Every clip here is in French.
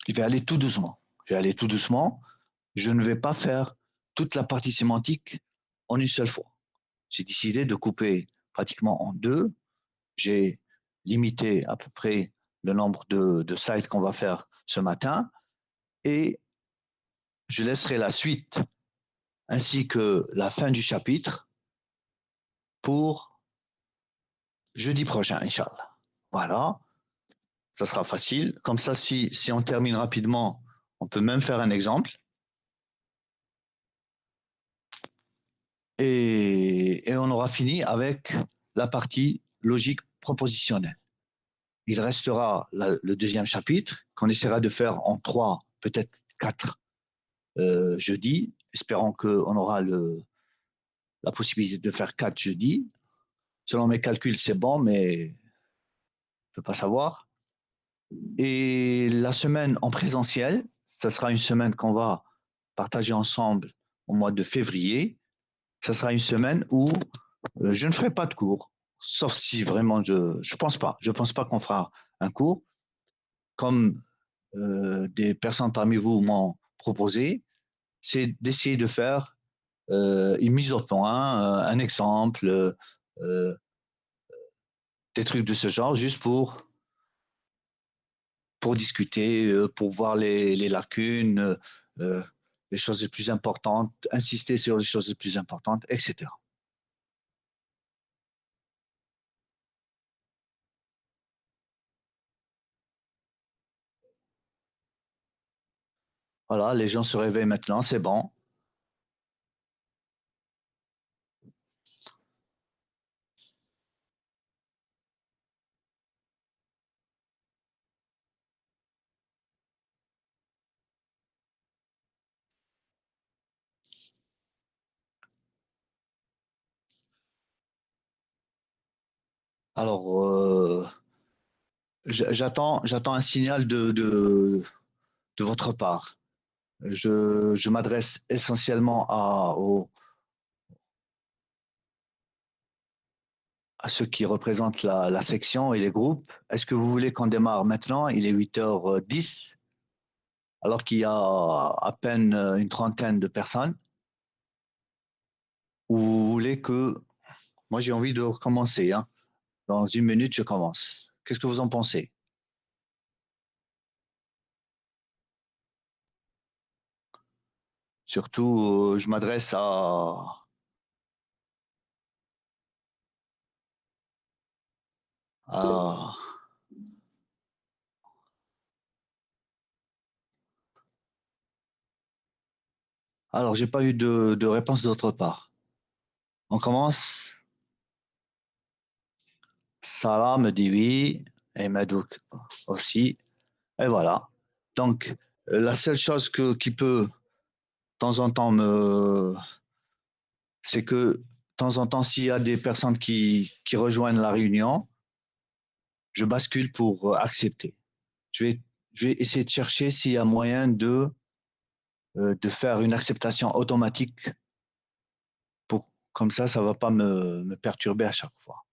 Je vais aller tout doucement. Je vais aller tout doucement. Je ne vais pas faire toute la partie sémantique en une seule fois. J'ai décidé de couper pratiquement en deux. J'ai limité à peu près le nombre de slides qu'on va faire ce matin et je laisserai la suite ainsi que la fin du chapitre pour jeudi prochain, Inch'Allah. Voilà, ça sera facile. Comme ça, si on termine rapidement, on peut même faire un exemple. Et on aura fini avec la partie logique propositionnelle. Il restera le deuxième chapitre qu'on essaiera de faire en 3, peut-être 4 jeudis. Espérons qu'on aura la possibilité de faire 4 jeudis. Selon mes calculs, c'est bon, mais je ne peux pas savoir. Et la semaine en présentiel, ce sera une semaine qu'on va partager ensemble au mois de février. Ce sera une semaine où je ne ferai pas de cours, sauf si vraiment je pense pas qu'on fera un cours comme des personnes parmi vous m'ont proposé, c'est d'essayer de faire une mise au point, un exemple, euh, des trucs de ce genre, juste pour discuter, pour voir les lacunes, euh, les choses les plus importantes, insister sur les choses les plus importantes, etc. Voilà, les gens se réveillent maintenant, c'est bon. Alors, j'attends un signal de votre part. Je m'adresse essentiellement à ceux qui représentent la section et les groupes. Est-ce que vous voulez qu'on démarre maintenant? Il est 8h10, alors qu'il y a à peine une trentaine de personnes. Ou vous voulez que... Moi, j'ai envie de recommencer, hein. Dans une minute, je commence. Qu'est-ce que vous en pensez? Surtout, je m'adresse à... Alors, j'ai pas eu de réponse d'autre part. On commence. Sarah me dit oui, et Madouk aussi. Et voilà. Donc, la seule chose qui peut, de temps en temps, c'est que, de temps en temps, s'il y a des personnes qui rejoignent la réunion, je bascule pour accepter. Je vais, je vais essayer de chercher s'il y a moyen de faire une acceptation automatique comme ça ne va pas me perturber à chaque fois.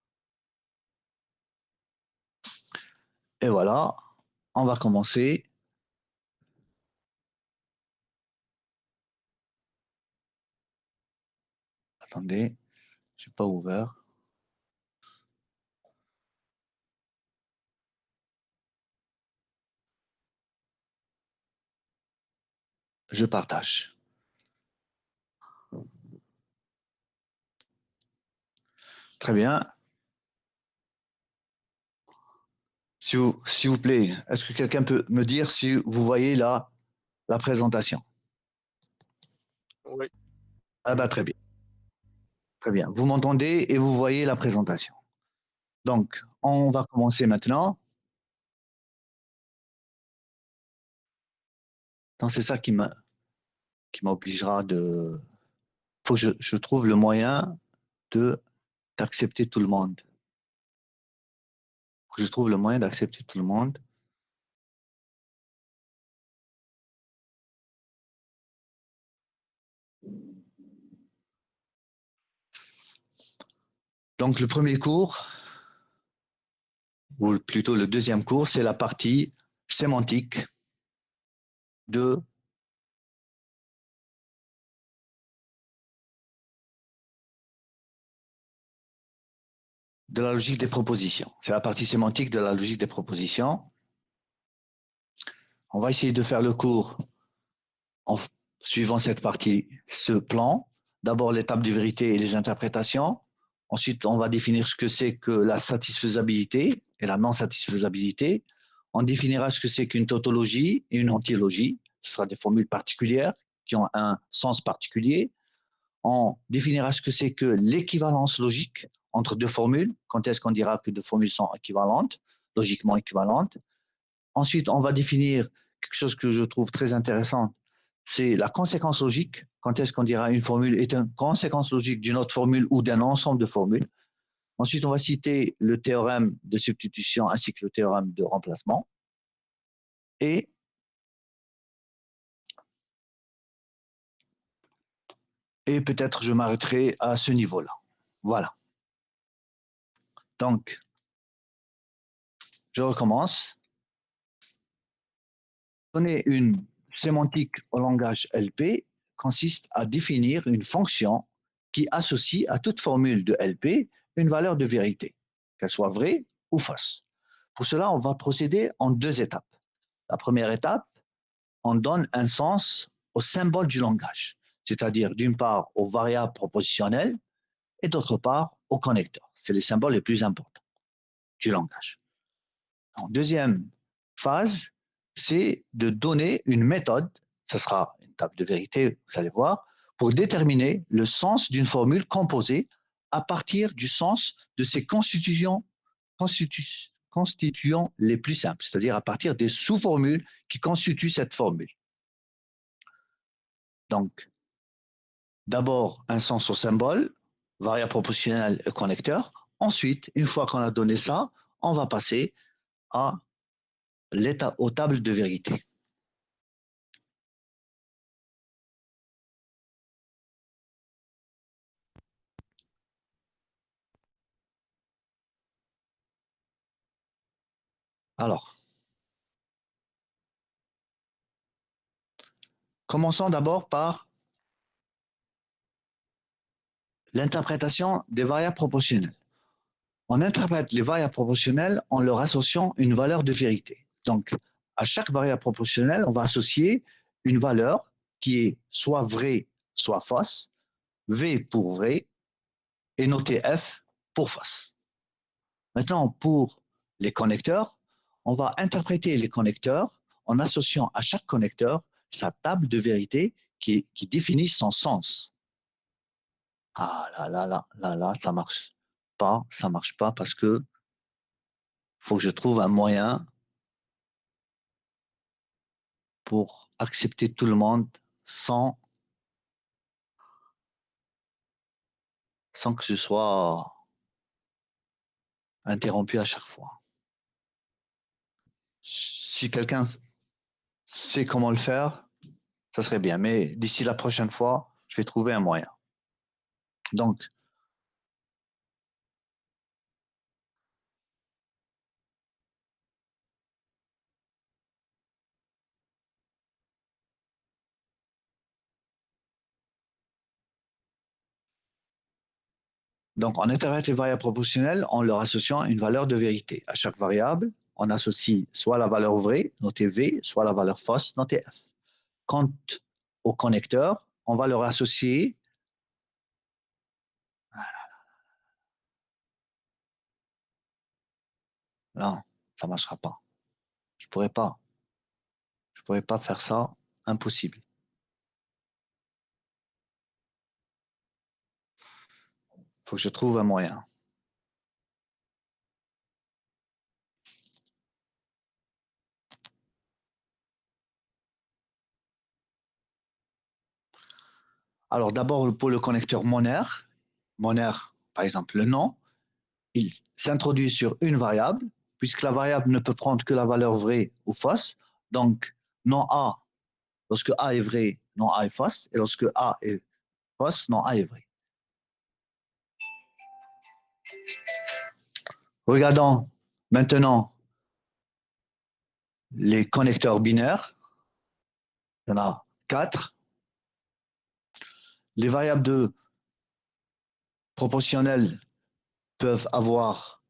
Et voilà, on va commencer. Attendez, je n'ai pas ouvert. Je partage. Très bien. S'il vous plaît, est-ce que quelqu'un peut me dire si vous voyez la présentation? Oui, Ah bah très bien, très bien. Vous m'entendez et vous voyez la présentation. Donc, on va commencer maintenant. Donc, c'est ça qui m'obligera de... Il faut que je trouve le moyen de d'accepter tout le monde. Faut que je trouve le moyen d'accepter tout le monde. Donc, le premier cours, ou plutôt le deuxième cours, c'est la partie sémantique. de la logique des propositions. C'est la partie sémantique de la logique des propositions. On va essayer de faire le cours en suivant cette partie, ce plan. D'abord, l'étape de vérité et les interprétations. Ensuite, on va définir ce que c'est que la satisfaisabilité et la non-satisfaisabilité. On définira ce que c'est qu'une tautologie et une antilogie. Ce sera des formules particulières qui ont un sens particulier. On définira ce que c'est que l'équivalence logique entre deux formules. Quand est-ce qu'on dira que deux formules sont équivalentes, logiquement équivalentes? Ensuite, on va définir quelque chose que je trouve très intéressant, c'est la conséquence logique. Quand est-ce qu'on dira une formule est une conséquence logique d'une autre formule ou d'un ensemble de formules? Ensuite, on va citer le théorème de substitution ainsi que le théorème de remplacement. Et peut-être je m'arrêterai à ce niveau-là. Voilà. Donc, je recommence. Donner une sémantique au langage LP consiste à définir une fonction qui associe à toute formule de LP une valeur de vérité, qu'elle soit vraie ou fausse. Pour cela, on va procéder en deux étapes. La première étape, on donne un sens au symbole du langage, c'est-à-dire d'une part aux variables propositionnelles et d'autre part aux connecteurs. C'est les symboles les plus importants du langage. En deuxième phase, c'est de donner une méthode, ce sera une table de vérité, vous allez voir, pour déterminer le sens d'une formule composée à partir du sens de ses constituants les plus simples, c'est-à-dire à partir des sous-formules qui constituent cette formule. Donc, d'abord un sens au symbole, variable proportionnelle et connecteur. Ensuite, une fois qu'on a donné ça, on va passer aux tables de vérité. Alors, commençons d'abord par l'interprétation des variables proportionnelles. On interprète les variables proportionnelles en leur associant une valeur de vérité. Donc, à chaque variable proportionnelle, on va associer une valeur qui est soit vraie, soit fausse, V pour vrai et notée F pour fausse. Maintenant, pour les connecteurs, on va interpréter les connecteurs en associant à chaque connecteur sa table de vérité qui définit son sens. Ah là, ça marche pas parce que faut que je trouve un moyen pour accepter tout le monde sans, sans que je sois interrompu à chaque fois. Si quelqu'un sait comment le faire, ça serait bien. Mais d'ici la prochaine fois, je vais trouver un moyen. Donc, on interprète les variables proportionnelles en leur associant une valeur de vérité. À chaque variable, on associe soit la valeur vraie, notée V, soit la valeur fausse, notée F. Quant au connecteur, on va leur associer. Non, ça ne marchera pas. Je ne pourrais pas. Je ne pourrais pas faire ça. Impossible. Il faut que je trouve un moyen. Alors d'abord pour le connecteur monaire, par exemple le nom, il s'introduit sur une variable, puisque la variable ne peut prendre que la valeur vraie ou fausse. Donc non A, lorsque A est vrai, non A est fausse, et lorsque A est fausse, non A est vrai. Regardons maintenant les connecteurs binaires. il y en a 4. Les variables de proportionnelles peuvent avoir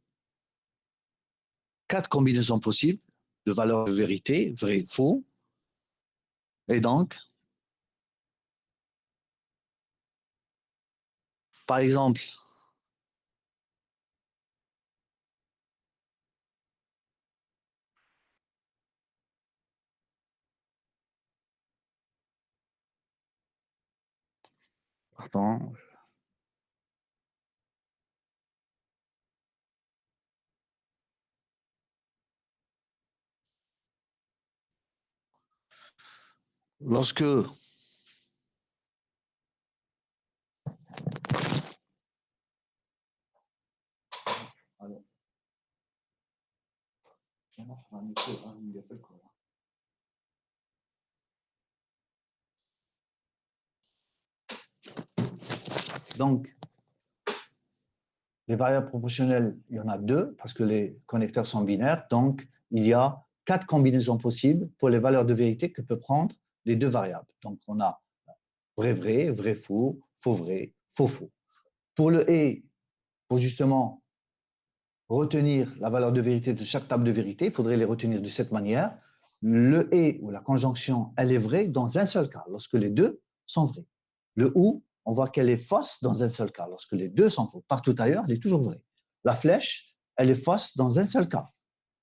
4 combinaisons possibles de valeurs de vérité, vrai, faux. Et donc, par exemple, pardon, lorsque donc, les variables proportionnelles, il y en a 2 parce que les connecteurs sont binaires. Donc, il y a 4 combinaisons possibles pour les valeurs de vérité que peuvent prendre les 2 variables. Donc, on a vrai, vrai, vrai, faux, faux, vrai, faux, faux. Pour le et, pour justement retenir la valeur de vérité de chaque table de vérité, il faudrait les retenir de cette manière. Le et ou la conjonction, elle est vraie dans un seul cas, lorsque les deux sont vrais. Le ou, on voit qu'elle est fausse dans un seul cas, lorsque les deux sont faux. Partout ailleurs, elle est toujours vraie. La flèche, elle est fausse dans un seul cas.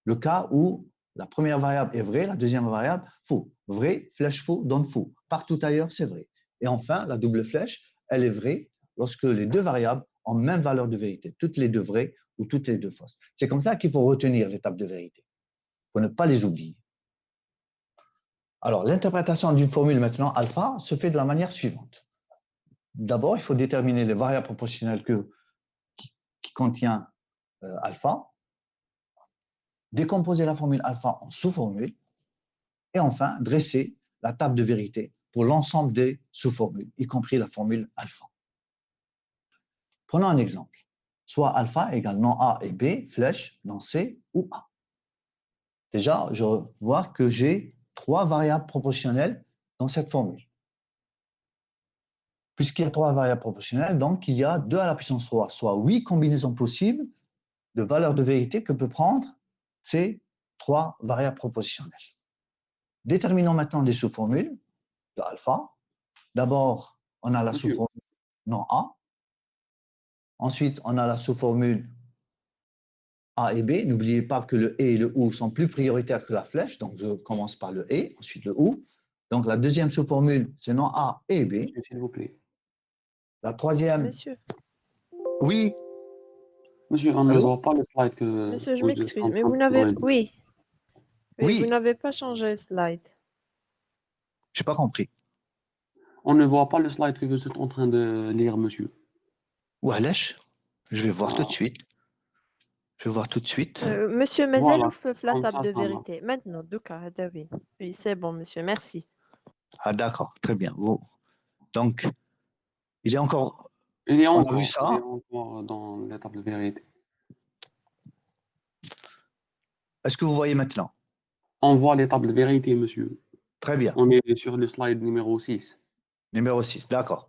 Le cas où la première variable est vraie, la deuxième variable faux. Vrai, flèche faux, donne faux. Partout ailleurs, c'est vrai. Et enfin, la double flèche, elle est vraie lorsque les deux variables ont même valeur de vérité, toutes les deux vraies ou toutes les deux fausses. C'est comme ça qu'il faut retenir les tables de vérité, pour ne pas les oublier. Alors, l'interprétation d'une formule maintenant alpha se fait de la manière suivante. D'abord, il faut déterminer les variables proportionnelles qui contient alpha, décomposer la formule alpha en sous-formules, et enfin, dresser la table de vérité pour l'ensemble des sous-formules, y compris la formule alpha. Prenons un exemple. Soit alpha égale non A et B, flèche, non C ou A. Déjà, je vois que j'ai 3 variables proportionnelles dans cette formule. Puisqu'il y a 3 variables proportionnelles, donc il y a 2 à la puissance 3, soit 8 combinaisons possibles de valeurs de vérité que peut prendre ces 3 variables proportionnelles. Déterminons maintenant des sous-formules de alpha. D'abord, on a la sous-formule non A. Ensuite, on a la sous-formule A et B. N'oubliez pas que le et et le ou sont plus prioritaires que la flèche. Donc, je commence par le et, ensuite le ou. Donc, la deuxième sous-formule, c'est non A et B. S'il vous plaît. La troisième. Monsieur, Oui. Monsieur, on ne Allô? voit pas le slide que monsieur, je vous êtes m'excuse, en mais train vous de n'avez... tourner. Oui, oui, vous Oui. n'avez pas changé le slide. Je n'ai pas compris. On ne voit pas le slide que vous êtes en train de lire, monsieur. Wesh, je vais voir tout de Ah, suite. Je vais voir tout de suite. Monsieur voilà, Mazel ouf la comme table ça, de ça marche. vérité. Maintenant, Douka, Hadawi. Oui, c'est bon, monsieur, merci. Ah, d'accord, très bien. Bon. Donc, il est encore. Il y a On a vu encore, il y ça. a encore dans l'étape de vérité. Est-ce que vous voyez maintenant? On voit l'étape de vérité, monsieur. Très bien. On est sur le slide numéro 6. Numéro 6, d'accord.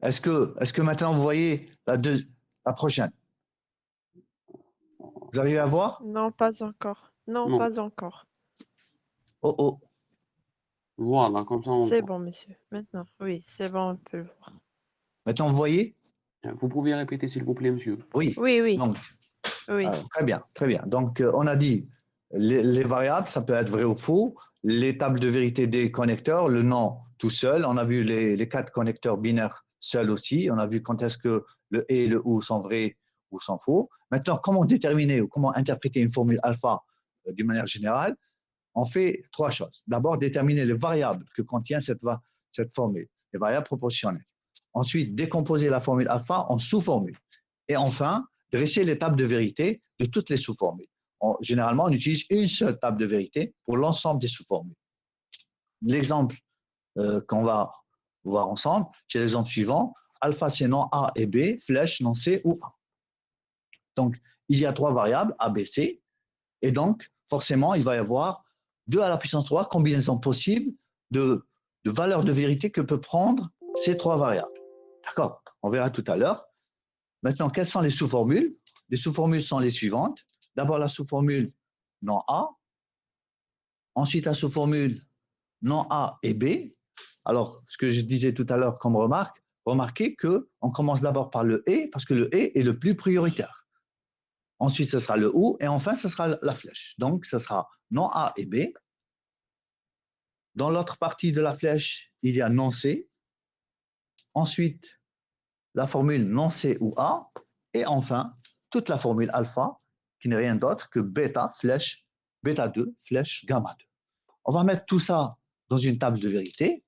Est-ce que maintenant vous voyez la prochaine? Vous arrivez à voir? Non, pas encore. Non, Non, pas encore. Oh, oh. voilà, comme ça on C'est voit. bon, monsieur. Maintenant, oui, c'est bon, on peut le voir. Maintenant, vous voyez? Vous pouvez répéter, s'il vous plaît, monsieur. Oui. Oui, oui, Donc, oui. très bien, très bien. Donc, on a dit les variables, ça peut être vrai ou faux. Les tables de vérité des connecteurs, le nom tout seul. On a vu les 4 connecteurs binaires seuls aussi. On a vu quand est-ce que le et le ou sont vrais ou sont faux. Maintenant, comment déterminer ou comment interpréter une formule alpha d'une manière générale? On fait 3 choses. D'abord, déterminer les variables que contient cette formule, les variables proportionnelles. Ensuite, décomposer la formule alpha en sous-formules. Et enfin, dresser les tables de vérité de toutes les sous-formules. Généralement, on utilise une seule table de vérité pour l'ensemble des sous-formules. L'exemple qu'on va voir ensemble, c'est l'exemple suivant. Alpha, c'est non A et B, flèche, non C ou A. Donc, il y a 3 variables, A, B, C, et donc, forcément, il va y avoir 2 à la puissance 3 combinaisons possibles de de valeur de vérité que peut prendre ces trois variables. D'accord? On verra tout à l'heure. Maintenant, quelles sont les sous-formules? Les sous-formules sont les suivantes. D'abord, la sous-formule non A. Ensuite, la sous-formule non A et B. Alors, ce que je disais tout à l'heure comme remarque, remarquez qu'on commence d'abord par le et, parce que le et est le plus prioritaire. Ensuite, ce sera le ou, et enfin, ce sera la flèche. Donc, ce sera non A et B. Dans l'autre partie de la flèche, il y a non C. Ensuite, la formule non C ou A. Et enfin, toute la formule alpha, qui n'est rien d'autre que bêta, flèche, bêta 2, flèche, gamma 2. On va mettre tout ça dans une table de vérité.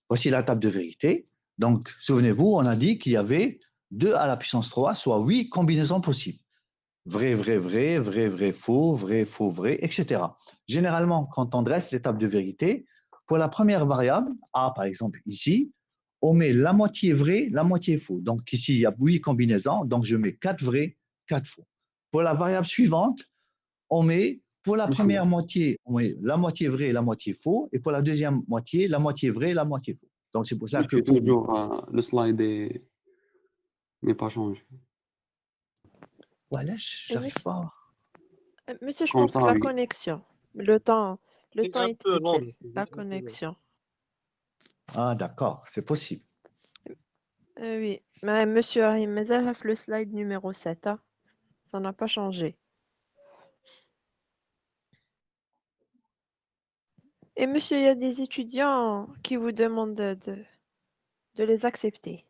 Voici la table de vérité. Donc, souvenez-vous, on a dit qu'il y avait 2 à la puissance 3, soit 8 combinaisons possibles. Vrai, vrai, vrai, vrai, vrai, faux, vrai, etc. Généralement, quand on dresse les tables de vérité, pour la première variable, A par exemple ici, on met la moitié vrai, la moitié faux. Donc ici, il y a 8 combinaisons, donc je mets 4 vrais, 4 faux. Pour la variable suivante, on met pour la Monsieur, première moitié, on met la moitié vrai, la moitié faux, et pour la deuxième moitié, la moitié vrai, la moitié faux. Donc c'est pour ça que monsieur, pour... toujours, le slide n'est pas changé. Voilà, Et j'arrive monsieur, pas. monsieur, je Comme pense que ça, la oui. connexion, le temps un peu long. était la connexion. Ah d'accord, c'est possible. Oui, mais monsieur Rahim, mais elle a le slide numéro 7, hein. Ça n'a pas changé. Et monsieur, il y a des étudiants qui vous demandent de les accepter.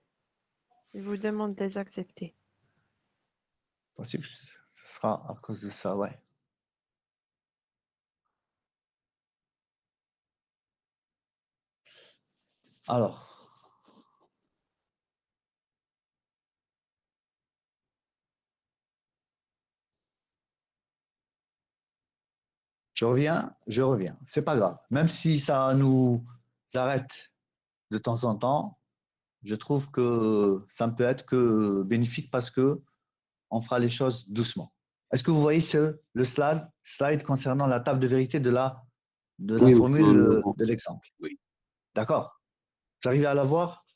Ils vous demandent de les accepter. Possible que ce sera à cause de ça, ouais. Alors, je reviens. C'est pas grave. Même si ça nous arrête de temps en temps, je trouve que ça ne peut être que bénéfique parce que on fera les choses doucement. Est-ce que vous voyez le slide concernant la table de vérité de la Oui, monsieur, on formule le voit. de l'exemple? Oui. D'accord? Vous arrivez à la voir?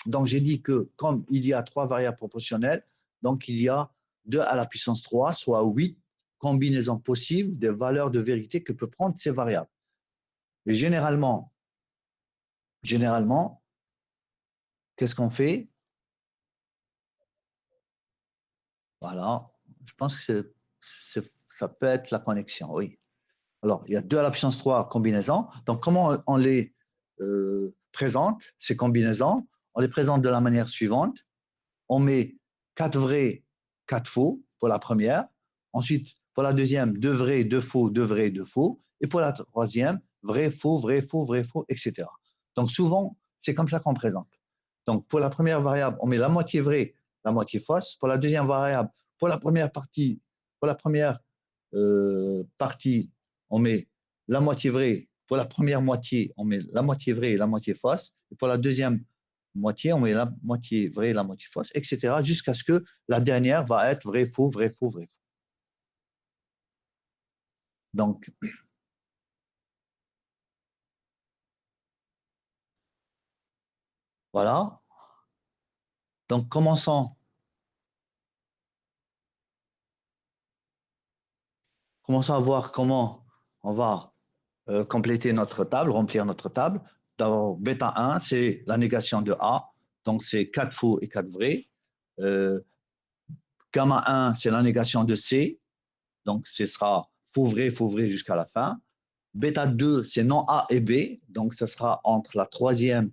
Donc, j'ai dit que comme il y a 3 variables proportionnelles, donc il y a 2 à la puissance 3, soit 8 combinaisons possibles des valeurs de vérité que peut prendre ces variables. Et généralement, qu'est-ce qu'on fait? Voilà, je pense que ça peut être la connexion, oui. Alors, il y a 2 à la puissance 3 combinaisons. Donc, comment on les présente, ces combinaisons? On les présente de la manière suivante. On met 4 vrais, 4 faux pour la première. Ensuite, pour la deuxième, 2 vrais, 2 faux, 2 vrais, 2 faux. Et pour la troisième, vrai, faux, vrai, faux, vrai, faux, etc. Donc, souvent, c'est comme ça qu'on présente. Donc, pour la première variable, on met la moitié vraie, la moitié fausse. Pour la deuxième variable, pour la première partie, on met la moitié vraie. Pour la première moitié, on met la moitié vraie et la moitié fausse. Et pour la deuxième moitié, on met la moitié vraie et la moitié fausse, etc. Jusqu'à ce que la dernière va être vrai, faux, vrai, faux, vrai, faux. Donc, voilà. Donc, commençons à voir comment on va compléter notre table, remplir notre table. D'abord, bêta 1, c'est la négation de A, donc c'est 4 faux et 4 vrais. Gamma 1, c'est la négation de C, donc ce sera faux vrai jusqu'à la fin. Bêta 2, c'est non A et B, donc ce sera entre la troisième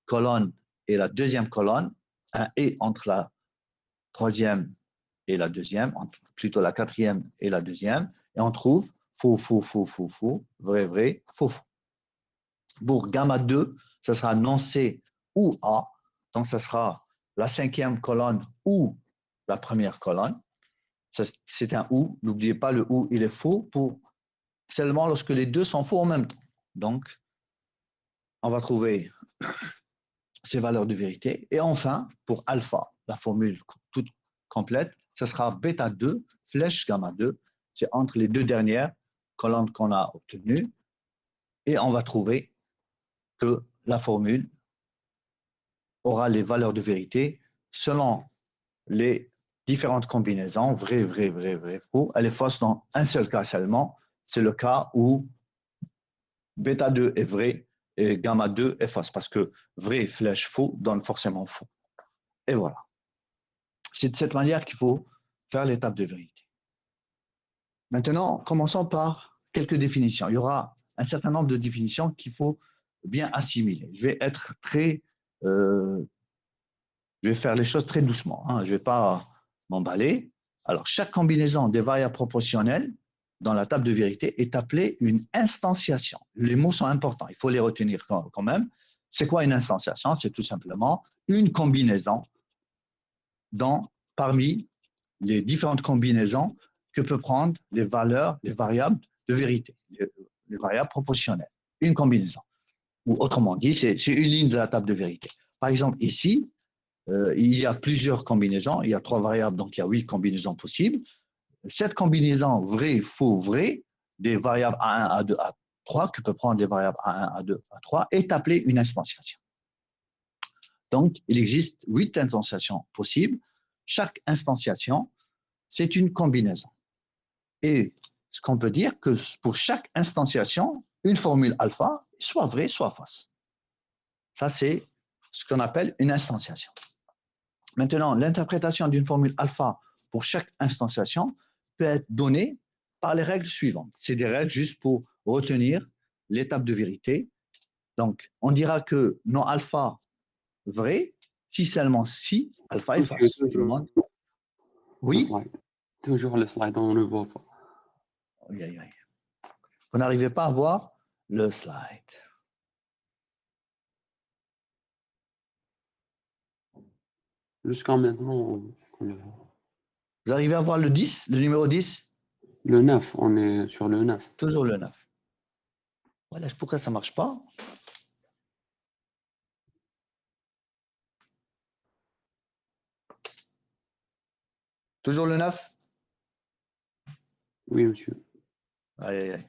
colonne et la deuxième colonne, un et entre la troisième et la deuxième, plutôt la quatrième et la deuxième, et on trouve faux, faux, faux, faux, faux, vrai, vrai, faux, faux. Pour gamma 2, ce sera non C ou A, donc ce sera la cinquième colonne ou la première colonne. C'est un ou, n'oubliez pas le ou, il est faux pour seulement lorsque les deux sont faux en même temps. Donc, on va trouver ces valeurs de vérité. Et enfin, pour alpha, la formule toute complète, ce sera bêta 2, flèche gamma 2. C'est entre les deux dernières colonnes qu'on a obtenues. Et on va trouver que la formule aura les valeurs de vérité selon les différentes combinaisons, vrai, vrai, vrai, vrai, faux. Elle est fausse dans un seul cas seulement, c'est le cas où bêta 2 est vrai et gamma 2 est fausse, parce que vrai, flèche, faux donne forcément faux. Et voilà. C'est de cette manière qu'il faut faire l'étape de vérité. Maintenant, commençons par quelques définitions. Il y aura un certain nombre de définitions qu'il faut bien assimiler. Je vais être très... je vais faire les choses très doucement. Hein. Je ne vais pas m'emballer. Alors, chaque combinaison des variables proportionnelles dans la table de vérité est appelée une instantiation. Les mots sont importants, il faut les retenir quand même. C'est quoi une instantiation? C'est tout simplement une combinaison parmi les différentes combinaisons que peuvent prendre les valeurs, les variables de vérité, les variables proportionnelles. Une combinaison. Ou autrement dit, c'est une ligne de la table de vérité. Par exemple, ici, il y a plusieurs combinaisons, il y a 3 variables, donc il y a 8 combinaisons possibles. Cette combinaison vrai, faux, vrai, des variables A1, A2, A3, que peut prendre des variables A1, A2, A3, est appelée une instantiation. Donc, il existe 8 instantiations possibles. Chaque instantiation, c'est une combinaison. Et ce qu'on peut dire que pour chaque instantiation, une formule alpha soit vraie, soit fausse. Ça, c'est ce qu'on appelle une instantiation. Maintenant, l'interprétation d'une formule alpha pour chaque instantiation peut être donnée par les règles suivantes. C'est des règles juste pour retenir l'étape de vérité. Donc, on dira que non alpha vrai si seulement si alpha est Monsieur, fausse. toujours le Oui? slide. Toujours le slide, on ne le voit pas. Oui, oui, oui. Vous n'arrivez pas à voir le slide. Jusqu'à maintenant, on le voit. Vous arrivez à voir le 10, le numéro 10? Le 9, on est sur le 9. Toujours le 9. Voilà, pourquoi ça ne marche pas? Toujours le 9? Oui, monsieur. Aïe, aïe, aïe.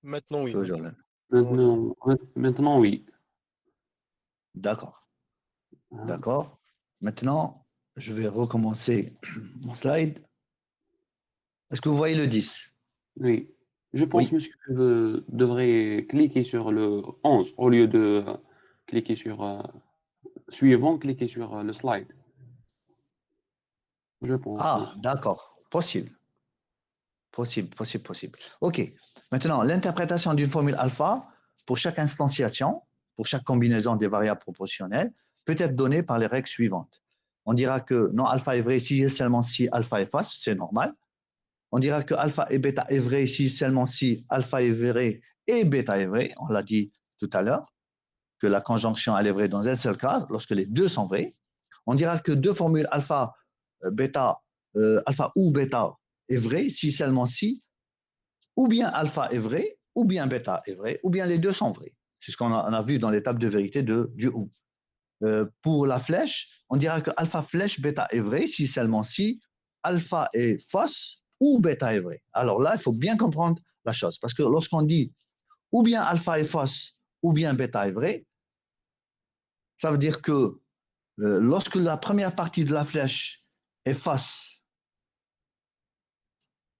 Maintenant, oui. Toujours le 9. Maintenant, oui. D'accord. Hein. D'accord. Maintenant, je vais recommencer mon slide. Est-ce que vous voyez le 10? Oui. Je pense, Oui. monsieur, que vous devrez cliquer sur le 11 au lieu de cliquer sur suivant, cliquer sur le slide. Je pense, Ah, monsieur. d'accord. Possible. Possible, possible, possible. OK. Maintenant, l'interprétation d'une formule alpha pour chaque instantiation, pour chaque combinaison des variables proportionnelles, peut être donnée par les règles suivantes. On dira que non alpha est vrai si et seulement si alpha est fausse, c'est normal. On dira que alpha et bêta est vrai si seulement si alpha est vrai et bêta est vrai. On l'a dit tout à l'heure, que la conjonction elle est vraie dans un seul cas, lorsque les deux sont vrais. On dira que deux formules alpha, bêta, alpha ou bêta est vrai si seulement si, ou bien alpha est vrai, ou bien bêta est vrai, ou bien les deux sont vrais. C'est ce qu'on a vu dans l'étape de vérité du ou. Pour la flèche, on dira que alpha flèche bêta est vrai si seulement si alpha est fausse ou bêta est vrai. Alors là, il faut bien comprendre la chose, parce que lorsqu'on dit ou bien alpha est fausse ou bien bêta est vrai, ça veut dire que lorsque la première partie de la flèche est fausse,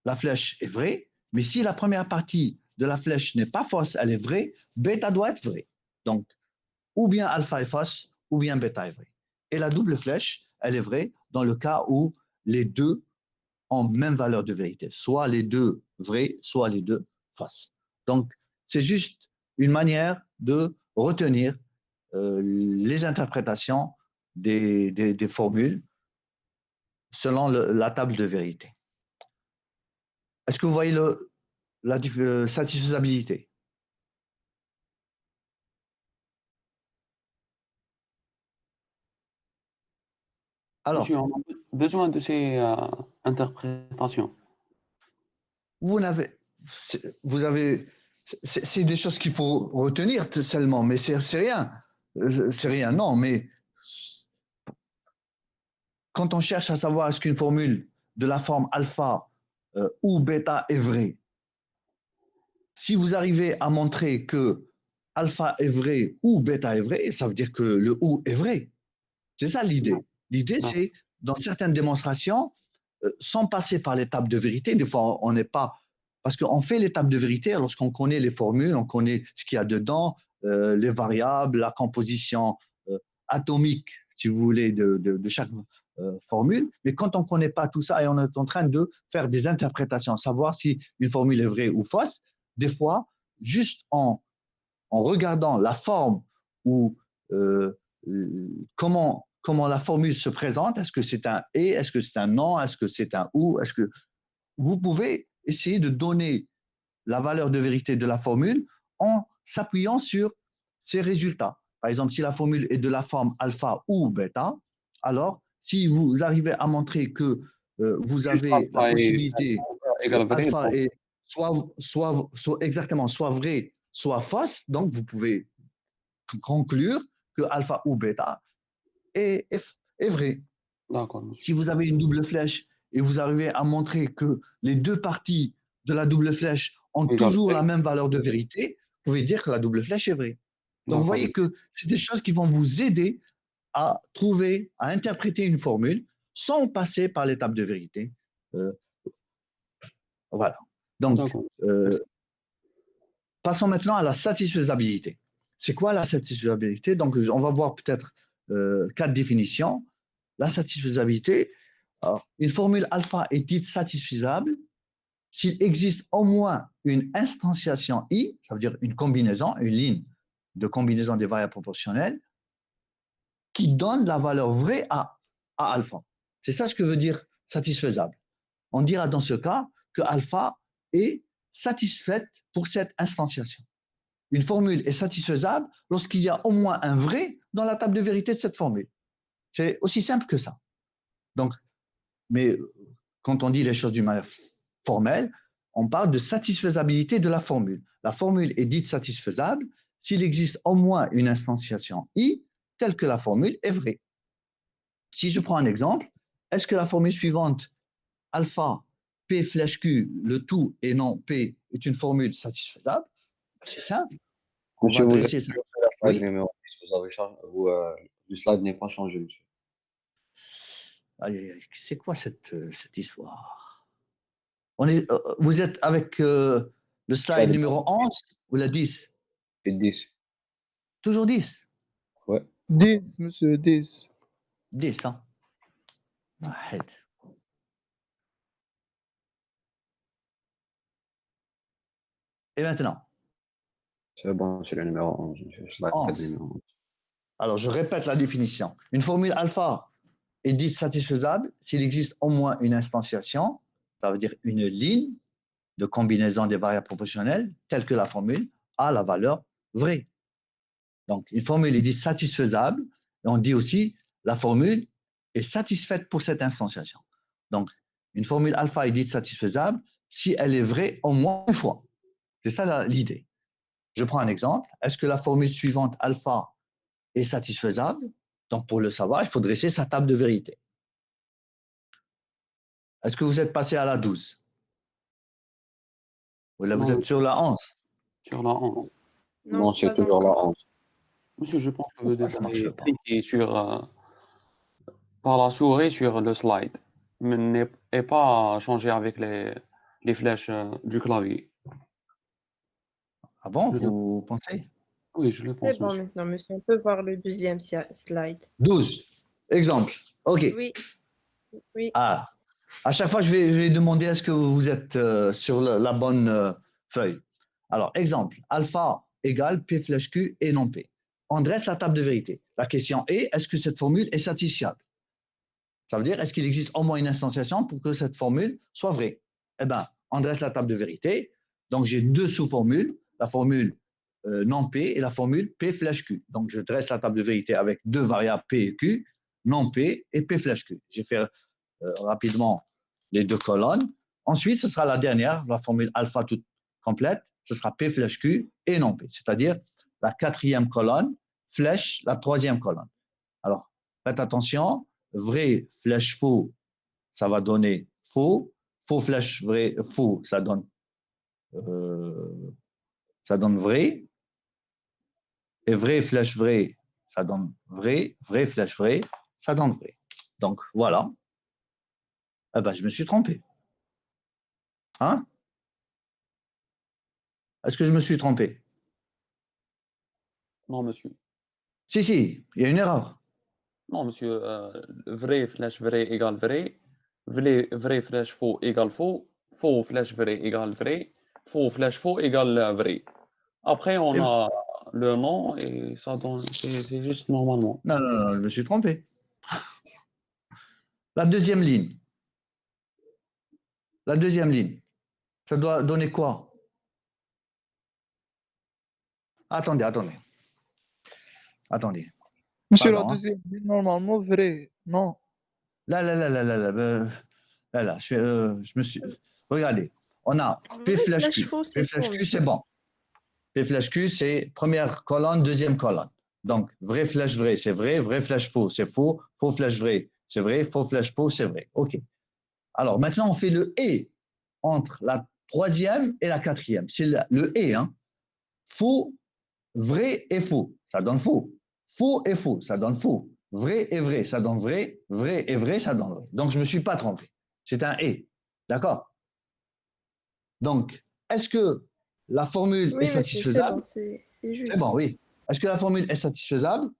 la flèche est vraie, mais si la première partie de la flèche n'est pas fausse, elle est vraie, bêta doit être vrai. Donc, ou bien alpha est fausse, ou bien bêta est vrai. Et la double flèche, elle est vraie dans le cas où les deux ont même valeur de vérité, soit les deux vrais, soit les deux fausses. Donc, c'est juste une manière de retenir les interprétations des formules selon la table de vérité. Est-ce que vous voyez la satisfaisabilité? Alors, Monsieur, on a besoin de ces interprétations. vous avez, c'est des choses qu'il faut retenir seulement, mais c'est rien. C'est rien, non, mais quand on cherche à savoir est-ce qu'une formule de la forme alpha ou bêta est vraie, si vous arrivez à montrer que alpha est vrai ou bêta est vrai, ça veut dire que le ou est vrai. C'est ça l'idée. L'idée, Non. c'est, dans certaines démonstrations, sans passer par l'étape de vérité, des fois, on n'est pas... Parce qu'on fait l'étape de vérité lorsqu'on connaît les formules, on connaît ce qu'il y a dedans, les variables, la composition atomique, si vous voulez, de chaque formule. Mais quand on ne connaît pas tout ça et on est en train de faire des interprétations, savoir si une formule est vraie ou fausse, des fois, juste en regardant la forme ou comment la formule se présente, est-ce que c'est un et, est-ce que c'est un non, est-ce que c'est un ou, est-ce que vous pouvez essayer de donner la valeur de vérité de la formule en s'appuyant sur ces résultats. Par exemple, si la formule est de la forme alpha ou bêta, alors si vous arrivez à montrer que vous Juste avez la alpha possibilité que égale vrai. alpha est soit exactement soit vrai, soit fausse, donc vous pouvez conclure que alpha ou bêta est vrai. D'accord, monsieur. Si vous avez une double flèche et vous arrivez à montrer que les deux parties de la double flèche ont Égale toujours vrai. la même valeur de vérité, vous pouvez dire que la double flèche est vraie. Donc, vous D'accord, voyez que c'est des choses qui vont vous aider à trouver, à interpréter une formule sans passer par l'étape de vérité. Euh, voilà. Donc, d'accord. euh, Merci. passons maintenant à la satisfaisabilité. C'est quoi la satisfaisabilité? Donc, on va voir peut-être 4 définitions. La satisfaisabilité, alors, une formule alpha est dite satisfaisable s'il existe au moins une instantiation I, ça veut dire une combinaison, une ligne de combinaison des variables proportionnelles, qui donne la valeur vraie à alpha. C'est ça ce que veut dire satisfaisable. On dira dans ce cas que alpha est satisfaite pour cette instantiation. Une formule est satisfaisable lorsqu'il y a au moins un vrai dans la table de vérité de cette formule. C'est aussi simple que ça. Donc, mais quand on dit les choses d'une manière formelle, on parle de satisfaisabilité de la formule. La formule est dite satisfaisable s'il existe au moins une instantiation I telle que la formule est vraie. Si je prends un exemple, est-ce que la formule suivante, alpha P flèche Q, le tout et non P, est une formule satisfaisable? C'est simple. On Monsieur, va vous avez dresser ça. toujours fait la slide Oui. numéro 10, vous avez changé, le slide n'est pas changé, monsieur. Aïe, aïe, aïe, c'est quoi cette histoire? Vous êtes avec le slide numéro 11 ou la 10? C'est 10. Toujours 10? Ouais. 10, monsieur, 10. 10, hein? واحد. Et maintenant, C'est bon, c'est le numéro 11, monsieur. Slide 11. numéro 11. Alors, je répète la définition. Une formule alpha est dite satisfaisable s'il existe au moins une instantiation, ça veut dire une ligne de combinaison des variables proportionnelles, telle que la formule a la valeur vraie. Donc, une formule est dite satisfaisable, et on dit aussi la formule est satisfaite pour cette instantiation. Donc, une formule alpha est dite satisfaisable si elle est vraie au moins une fois. C'est ça l'idée. Je prends un exemple. Est-ce que la formule suivante alpha est satisfaisable? Donc, pour le savoir, il faut dresser sa table de vérité. Est-ce que vous êtes passé à la 12? Ou là, vous Non, êtes sur la 11? sur la 11. Non, c'est pas toujours la encore. 11. Monsieur, je pense que vous Pourquoi ça ne marche devrez pas? cliquer par la souris sur le slide, mais et pas changer avec les flèches du clavier. Ah bon, Je le- vous pensez? oui, je le C'est pense, bon monsieur. maintenant, monsieur. On peut voir le deuxième slide. 12. Exemple. OK. Oui, oui. Ah, à chaque fois, je vais demander est-ce que vous êtes sur la bonne feuille. Alors, exemple, alpha égale P flèche Q et non P. On dresse la table de vérité. La question est, est-ce que cette formule est satisfiable? Ça veut dire, est-ce qu'il existe au moins une instantiation pour que cette formule soit vraie? Eh bien, on dresse la table de vérité. Donc, j'ai deux sous-formules, la formule non P et la formule P flèche Q. Donc, je dresse la table de vérité avec deux variables P et Q, non P et P flèche Q. J'ai fait rapidement les deux colonnes. Ensuite, ce sera la dernière, la formule alpha toute complète, ce sera P flèche Q et non P, c'est-à-dire la quatrième colonne flèche la troisième colonne. Alors, faites attention, vrai flèche faux, ça va donner faux, faux flèche vrai, faux, ça donne vrai. Et vrai, flèche vrai, ça donne vrai. Vrai, flèche vrai, ça donne vrai. Donc, voilà. Eh ben, je me suis trompé. Hein? Est-ce que je me suis trompé? Non, monsieur. Si, si, il y a une erreur. Non, monsieur. Vrai, flèche vrai égale vrai. Vrai, vrai, flèche faux égale faux. Faux, flèche vrai égale vrai. Faux, flèche faux égale vrai. Après, on Et- a le nom et ça donne. C'est juste normalement. Non, non, non, je me suis trompé. La deuxième ligne. La deuxième ligne. Ça doit donner quoi? Attendez, attendez. Attendez. Monsieur, la Pardon. Hein. deuxième ligne, normalement, vrai. Non. Là, là, là, là, là, là, là, là, je me suis. Regardez, on a P Vrai, flash flèche Q. faux, P c'est flash faux, Q, c'est monsieur. bon. P flash Q, c'est première colonne, deuxième colonne. Donc, vrai flash vrai, c'est vrai. Vrai flash faux, c'est faux. Faux flash vrai, c'est vrai. Faux flash faux, c'est vrai. OK. Alors, maintenant, on fait le et entre la troisième et la quatrième. C'est le et, hein. Faux, vrai et faux, ça donne faux. Faux et faux, ça donne faux. Vrai et vrai, ça donne vrai. Vrai et vrai, ça donne vrai. Donc, je ne me suis pas trompé. C'est un et. D'accord? Donc, est-ce que la formule est Oui, monsieur, c'est bon, satisfaisable? c'est C'est juste. bon, oui. Est-ce que la formule est satisfaisable?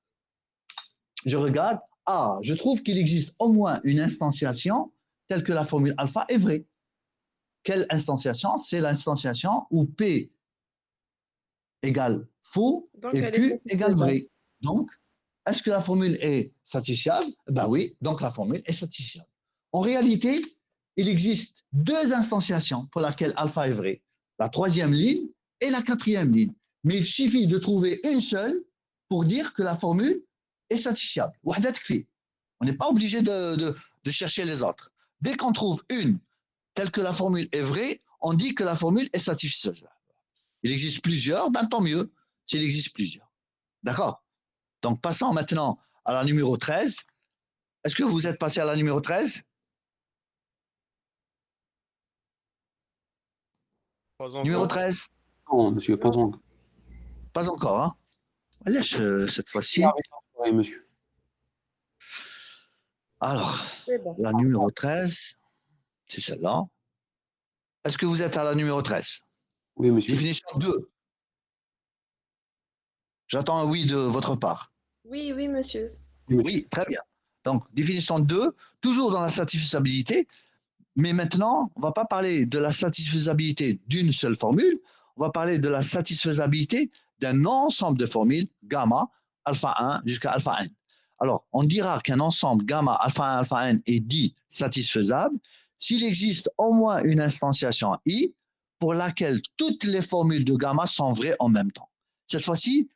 Je regarde. Ah, je trouve qu'il existe au moins une instantiation telle que la formule alpha est vraie. Quelle instantiation? C'est l'instanciation où P égale faux Donc, et elle est Q égale satisfaisable. vrai. Donc, est-ce que la formule est satisfiable? Ben oui, donc la formule est satisfiable. En réalité, il existe deux instantiations pour lesquelles alpha est vrai. La troisième ligne et la quatrième ligne. Mais il suffit de trouver une seule pour dire que la formule est satisfiable. On n'est pas obligé de chercher les autres. Dès qu'on trouve une telle que la formule est vraie, on dit que la formule est satisfaisable. Il existe plusieurs, ben tant mieux s'il existe plusieurs. D'accord? Donc, passons maintenant à la numéro 13. Est-ce que vous êtes passé à la numéro 13? Pas Numéro encore. 13? Non, monsieur, pas Non, encore. Pas encore, hein? Laisse cette Il fois-ci. arrive après, monsieur. Alors, c'est bon. la numéro 13, c'est celle-là. Est-ce que vous êtes à la numéro 13? Oui, monsieur. Définition 2. J'attends un oui de votre part. Oui, oui, monsieur. Oui, monsieur. Oui, très bien. Donc, définition 2, toujours dans la satisfaisabilité, mais maintenant, on ne va pas parler de la satisfaisabilité d'une seule formule, on va parler de la satisfaisabilité d'un ensemble de formules, gamma, alpha 1 jusqu'à alpha n. Alors, on dira qu'un ensemble gamma, alpha 1, alpha n est dit satisfaisable s'il existe au moins une instantiation i pour laquelle toutes les formules de gamma sont vraies en même temps. Cette fois-ci,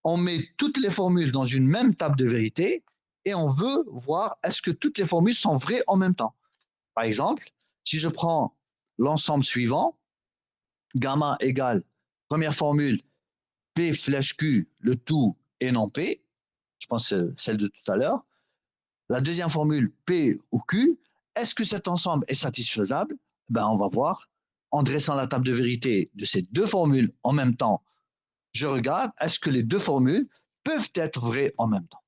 on met toutes les formules dans une même table de vérité et on veut voir est-ce que toutes les formules sont vraies en même temps. Par exemple, si je prends l'ensemble suivant, gamma égale, première formule, P flèche Q, le tout et non P, je pense que c'est celle de tout à l'heure. La deuxième formule, P ou Q, est-ce que cet ensemble est satisfaisable? Ben, on va voir. En dressant la table de vérité de ces deux formules en même temps, je regarde, est-ce que les deux formules peuvent être vraies en même temps?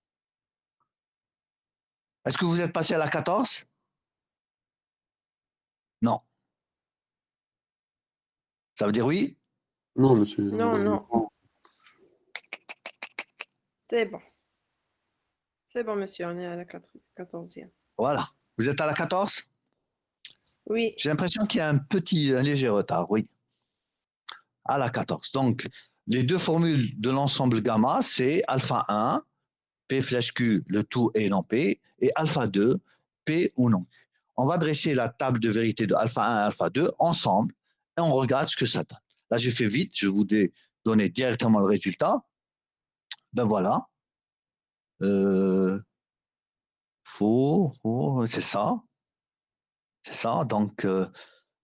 Est-ce que vous êtes passé à la 14? Non. Ça veut dire oui? Non, monsieur. Non, non, c'est bon. C'est bon, monsieur, on est à la 14e. Voilà. Vous êtes à la 14? Oui, J'ai l'impression qu'il y a un léger retard, oui. À la 14. Donc, les deux formules de l'ensemble gamma, c'est alpha 1, P flèche Q, le tout et non P, et alpha 2, P ou non Q. On va dresser la table de vérité de alpha 1 et alpha 2 ensemble et on regarde ce que ça donne. Là, j'ai fait vite, je vous ai donné directement le résultat. Ben voilà. Faux, c'est ça. C'est ça. Donc,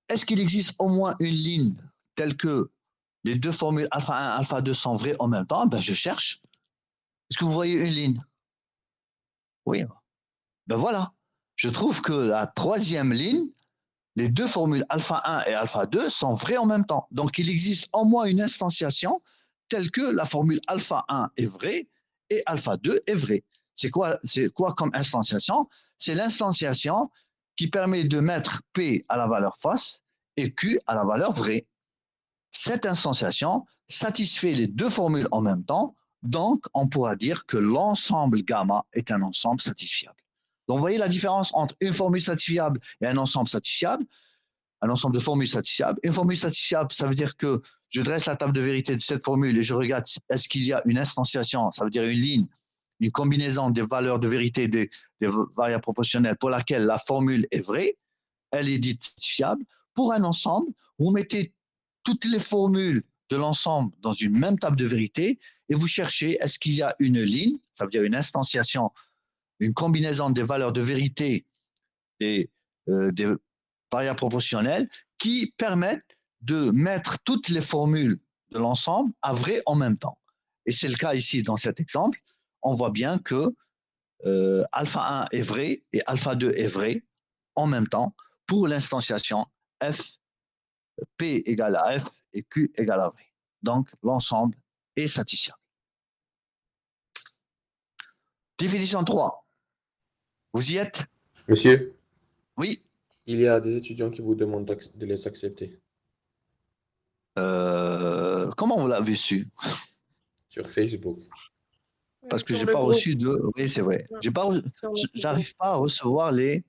est-ce qu'il existe au moins une ligne telle que les deux formules alpha 1 et alpha 2 sont vraies en même temps? Ben, je cherche. Est-ce que vous voyez une ligne? Oui. Ben voilà. Je trouve que la troisième ligne, les deux formules alpha 1 et alpha 2 sont vraies en même temps. Donc, il existe au moins une instantiation telle que la formule alpha 1 est vraie et alpha 2 est vraie. C'est quoi comme instantiation? C'est l'instanciation qui permet de mettre P à la valeur fausse et Q à la valeur vraie. Cette instantiation satisfait les deux formules en même temps, donc on pourra dire que l'ensemble gamma est un ensemble satisfiable. Donc vous voyez la différence entre une formule satisfiable et un ensemble satisfiable, un ensemble de formules satisfiables. Une formule satisfiable, ça veut dire que je dresse la table de vérité de cette formule et je regarde est-ce qu'il y a une instantiation, ça veut dire une ligne, une combinaison des valeurs de vérité des variables proportionnelles pour laquelle la formule est vraie, elle est dite satisfiable. Pour un ensemble, vous mettez toutes les formules de l'ensemble dans une même table de vérité et vous cherchez est-ce qu'il y a une ligne, ça veut dire une instantiation, une combinaison des valeurs de vérité des variables proportionnelles qui permettent de mettre toutes les formules de l'ensemble à vrai en même temps. Et c'est le cas ici dans cet exemple. On voit bien que alpha 1 est vrai et alpha 2 est vrai en même temps pour l'instanciation f, p égale à f et q égale à vrai. Donc l'ensemble est satisfiable. Définition 3. Vous y êtes? Monsieur, Oui. il y a des étudiants qui vous demandent de les accepter Comment vous l'avez su? sur Facebook. Parce que Sur j'ai le pas groupe. reçu de. Oui, c'est vrai. Non, J'ai pas. sur notre groupe. J'arrive pas à recevoir les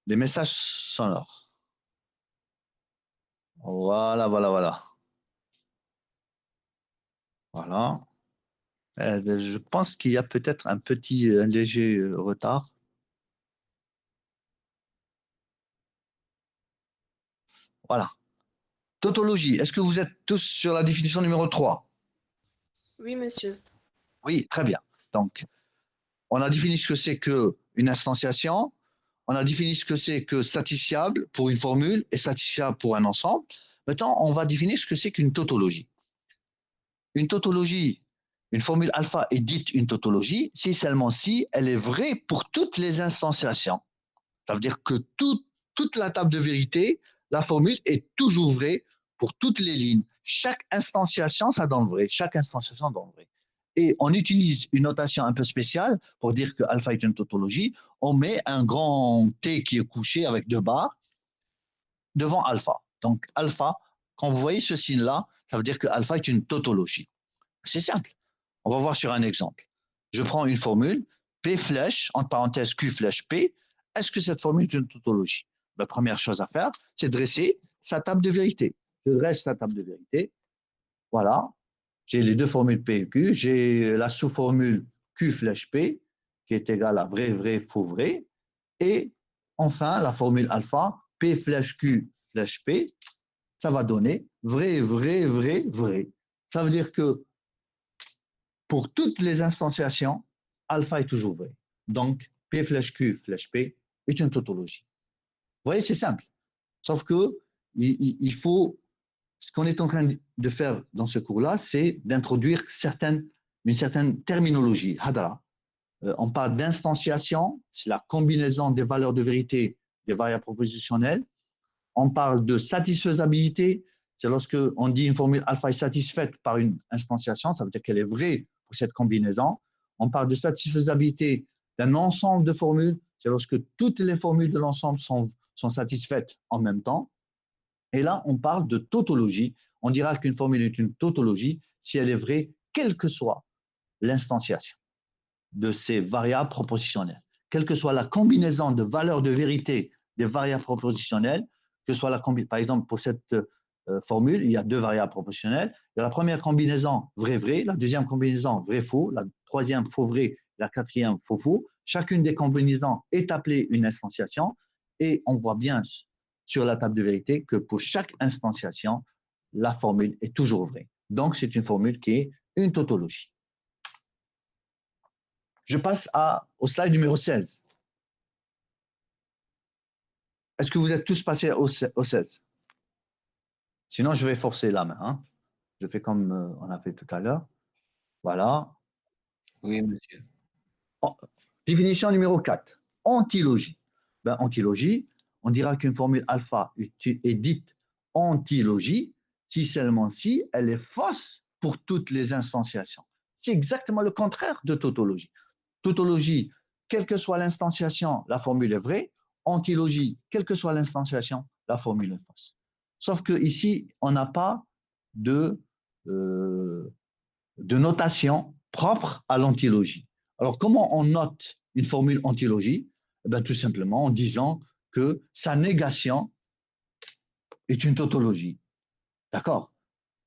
messages sonores. Voilà, voilà, voilà. Voilà. Je pense qu'il y a peut-être un léger retard. Voilà. Tautologie. Est-ce que vous êtes tous sur la définition numéro 3? Oui, monsieur. Oui, très bien. Donc, on a défini ce que c'est qu'une instantiation. On a défini ce que c'est que satisfiable pour une formule et satisfiable pour un ensemble. Maintenant, on va définir ce que c'est qu'une tautologie. Une tautologie, une formule alpha est dite une tautologie si seulement si elle est vraie pour toutes les instantiations. Ça veut dire que toute la table de vérité, la formule est toujours vraie pour toutes les lignes. Chaque instantiation, ça donne vrai. Chaque instantiation donne vrai. Et on utilise une notation un peu spéciale pour dire que alpha est une tautologie. On met un grand T qui est couché avec deux barres devant alpha. Donc alpha, quand vous voyez ce signe-là, ça veut dire que alpha est une tautologie. C'est simple. On va voir sur un exemple. Je prends une formule, P flèche, entre parenthèses Q flèche P. Est-ce que cette formule est une tautologie? La première chose à faire, c'est dresser sa table de vérité. Je dresse sa table de vérité. Voilà. J'ai les deux formules P et Q. J'ai la sous-formule Q flèche P, qui est égale à vrai, vrai, faux, vrai. Et enfin, la formule alpha, P flèche Q flèche P, ça va donner vrai, vrai, vrai, vrai. Ça veut dire que pour toutes les instantiations, alpha est toujours vrai. Donc, P flèche Q flèche P est une tautologie. Vous voyez, c'est simple. Sauf que il faut, ce qu'on est en train de faire dans ce cours-là, c'est d'introduire une certaine terminologie, hadara. On parle d'instanciation, c'est la combinaison des valeurs de vérité des variables propositionnelles. On parle de satisfaisabilité, c'est lorsque on dit une formule alpha est satisfaite par une instantiation, ça veut dire qu'elle est vraie pour cette combinaison. On parle de satisfaisabilité d'un ensemble de formules, c'est lorsque toutes les formules de l'ensemble sont satisfaites en même temps. Et là, on parle de tautologie. On dira qu'une formule est une tautologie si elle est vraie, quelle que soit l'instanciation de ces variables propositionnelles, quelle que soit la combinaison de valeurs de vérité des variables propositionnelles, que ce soit par exemple pour cette formule, il y a deux variables proportionnelles. Il y a la première combinaison vrai-vrai, la deuxième combinaison vrai-faux, la troisième faux-vrai, la quatrième faux-faux. Chacune des combinaisons est appelée une instantiation et on voit bien sur la table de vérité que pour chaque instantiation, la formule est toujours vraie. Donc, c'est une formule qui est une tautologie. Je passe au slide numéro 16. Est-ce que vous êtes tous passés au 16? Sinon, je vais forcer la main. Hein. Je fais comme on a fait tout à l'heure. Voilà. Oui, monsieur. Définition numéro 4. Antilogie. Antilogie, on dira qu'une formule alpha est dite antilogie si seulement si elle est fausse pour toutes les instantiations. C'est exactement le contraire de tautologie. Tautologie, quelle que soit l'instanciation, la formule est vraie. Antilogie, quelle que soit l'instanciation, la formule est fausse. Sauf qu'ici, on n'a pas de notation propre à l'antilogie. Alors, comment on note une formule antilogie? Eh bien, tout simplement en disant que sa négation est une tautologie. D'accord?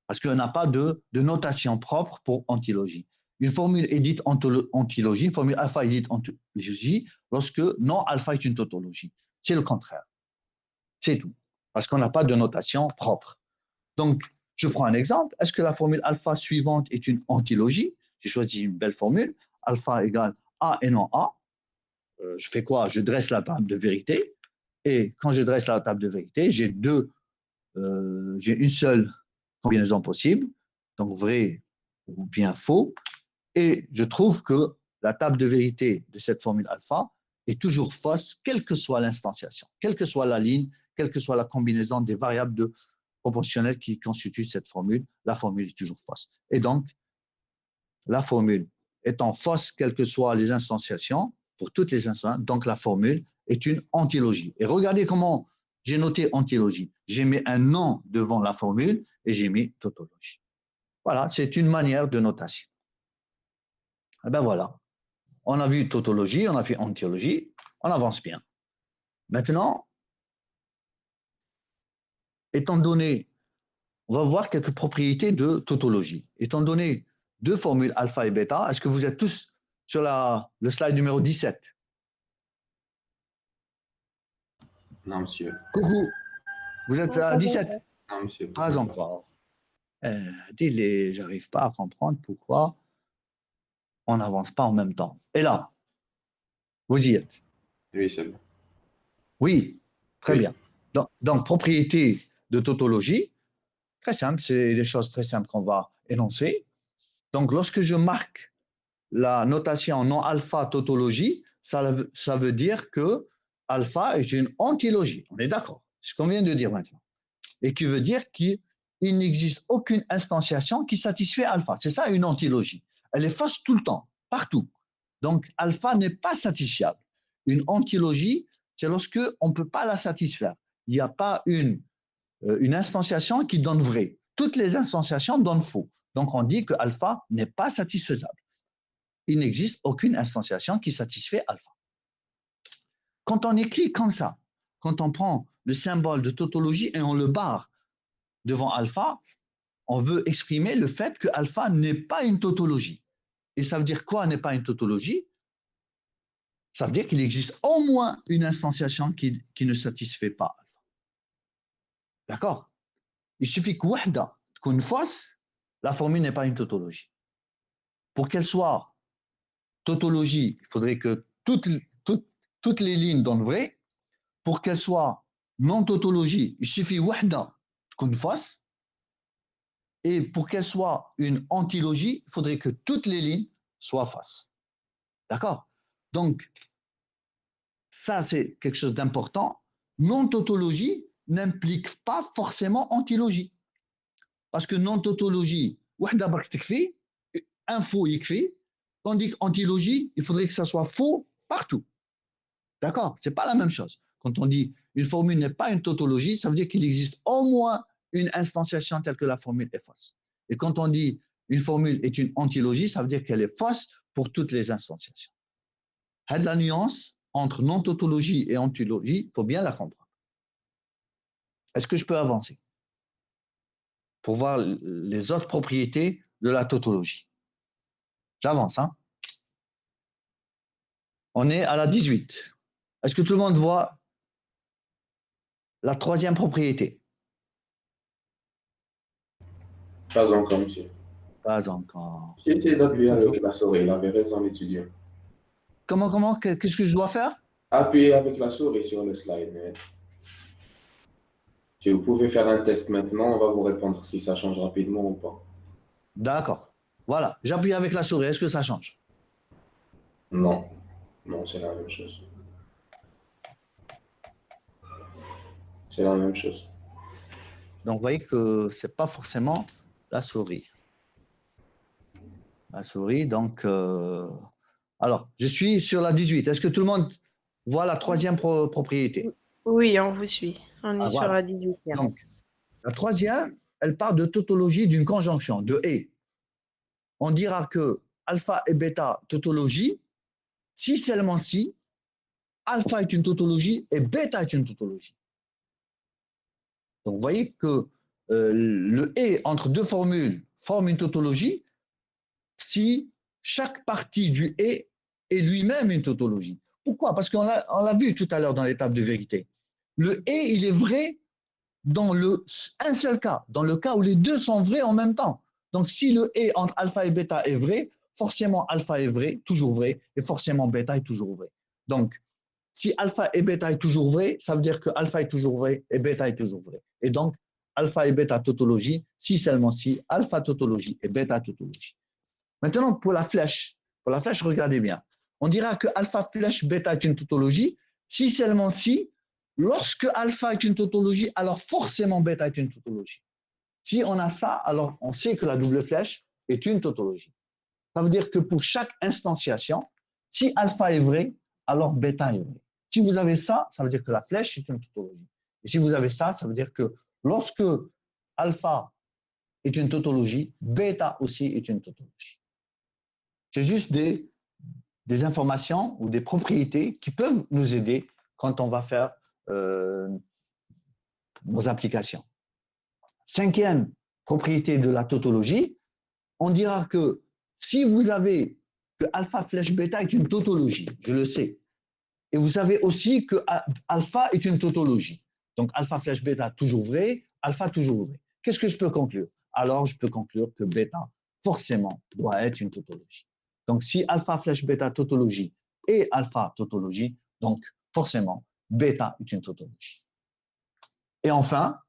Parce qu'on n'a pas de notation propre pour antilogie. Une formule est dite antilogie, une formule alpha est dite antilogie lorsque non alpha est une tautologie. C'est le contraire. C'est tout. Parce qu'on n'a pas de notation propre. Donc, je prends un exemple. Est-ce que la formule alpha suivante est une antilogie? J'ai choisi une belle formule. Alpha égale A et non A. Je fais quoi? Je dresse la table de vérité. Et quand je dresse la table de vérité, j'ai une seule combinaison possible, donc vrai ou bien faux. Et je trouve que la table de vérité de cette formule alpha est toujours fausse, quelle que soit l'instanciation, quelle que soit la ligne, quelle que soit la combinaison des variables proportionnelles qui constituent cette formule, la formule est toujours fausse. Et donc, la formule étant fausse, quelles que soient les instantiations, pour toutes les instances, donc la formule est une antilogie. Et regardez comment j'ai noté antilogie. J'ai mis un nom devant la formule et j'ai mis tautologie. Voilà, c'est une manière de notation. Et ben voilà, on a vu tautologie, on a fait antilogie, on avance bien. Maintenant, étant donné, on va voir quelques propriétés de tautologie. Étant donné deux formules alpha et bêta, est-ce que vous êtes tous sur le slide numéro 17? Non, monsieur. Coucou, vous êtes à 17? Non, monsieur. Pas encore. J'arrive pas à comprendre pourquoi on n'avance pas en même temps. Et là, vous y êtes? Oui, c'est bon. Oui, très Oui. bien. Donc, propriété de tautologie, très simple, c'est des choses très simples qu'on va énoncer. Donc, lorsque je marque la notation non alpha tautologie, ça veut dire que alpha est une antilogie. On est d'accord? C'est ce qu'on vient de dire maintenant. Et qui veut dire qu'il n'existe aucune instantiation qui satisfait alpha. C'est ça une antilogie. Elle est fausse tout le temps, partout. Donc, alpha n'est pas satisfiable. Une antilogie, c'est lorsque on ne peut pas la satisfaire. Il n'y a pas une instantiation qui donne vrai. Toutes les instantiations donnent faux. Donc, on dit que alpha n'est pas satisfaisable. Il n'existe aucune instantiation qui satisfait alpha. Quand on écrit comme ça, quand on prend le symbole de tautologie et on le barre devant alpha, on veut exprimer le fait que alpha n'est pas une tautologie. Et ça veut dire quoi n'est pas une tautologie? Ça veut dire qu'il existe au moins une instantiation qui ne satisfait pas alpha. D'accord? Il suffit que wahda tkun fausse, la formule n'est pas une tautologie. Pour qu'elle soit tautologie, il faudrait que toutes les lignes donnent vrai. Pour qu'elle soit non tautologie, il suffit wahda tkun fausse. Et pour qu'elle soit une antilogie, il faudrait que toutes les lignes soient fausses. D'accord? Donc, ça, c'est quelque chose d'important. Non-tautologie n'implique pas forcément antilogie. Parce que non-tautologie, wahda bark tikfi, un faux yikfi, tandis qu'antilogie, il faudrait que ça soit faux partout. D'accord? Ce n'est pas la même chose. Quand on dit une formule n'est pas une tautologie, ça veut dire qu'il existe au moins une instantiation telle que la formule est fausse. Et quand on dit une formule est une antilogie, ça veut dire qu'elle est fausse pour toutes les instantiations. La nuance entre non-tautologie et antilogie, il faut bien la comprendre. Est-ce que je peux avancer pour voir les autres propriétés de la tautologie? J'avance, hein? On est à la 18. Est-ce que tout le monde voit la troisième propriété? Pas encore, monsieur. Pas encore. Essayez d'appuyer avec la souris, il avait raison, l'étudiant. Comment? Qu'est-ce que je dois faire? Appuyez avec la souris sur le slide. Mais... Si vous pouvez faire un test maintenant, on va vous répondre si ça change rapidement ou pas. D'accord. Voilà. J'appuie avec la souris. Est-ce que ça change? Non. Non, c'est la même chose. C'est la même chose. Donc, vous voyez que ce n'est pas forcément la souris. La souris, donc... Alors, je suis sur la 18. Est-ce que tout le monde voit la troisième propriété? Oui, on vous suit. On est Ah, sur voilà. la 18e. Donc, la troisième, elle part de tautologie d'une conjonction, de et. On dira que alpha et bêta tautologie, si seulement si, alpha est une tautologie et bêta est une tautologie. Donc, vous voyez que le et entre deux formules forme une tautologie si chaque partie du et est lui-même une tautologie. Pourquoi? Parce qu'on l'a vu tout à l'heure dans l'étape de vérité. Le et, il est vrai dans un seul cas, dans le cas où les deux sont vrais en même temps. Donc, si le et entre alpha et bêta est vrai, forcément alpha est vrai, toujours vrai, et forcément bêta est toujours vrai. Donc, si alpha et bêta est toujours vrai, ça veut dire que alpha est toujours vrai et bêta est toujours vrai. Et donc, alpha et bêta tautologie, si seulement si, alpha tautologie et bêta tautologie. Maintenant, pour la flèche, regardez bien. On dira que alpha flèche bêta est une tautologie, si seulement si, lorsque alpha est une tautologie, alors forcément bêta est une tautologie. Si on a ça, alors on sait que la double flèche est une tautologie. Ça veut dire que pour chaque instantiation, si alpha est vrai, alors bêta est vrai. Si vous avez ça, ça veut dire que la flèche est une tautologie. Et si vous avez ça, ça veut dire que lorsque alpha est une tautologie, bêta aussi est une tautologie. C'est juste des informations ou des propriétés qui peuvent nous aider quand on va faire nos applications. Cinquième propriété de la tautologie, on dira que si vous avez que alpha flèche bêta est une tautologie, je le sais, et vous savez aussi que alpha est une tautologie. Donc alpha flèche bêta toujours vrai, alpha toujours vrai. Qu'est-ce que je peux conclure? Alors je peux conclure que bêta forcément doit être une tautologie. Donc si alpha flèche bêta tautologie et alpha tautologie, donc forcément bêta est une tautologie. Et enfin,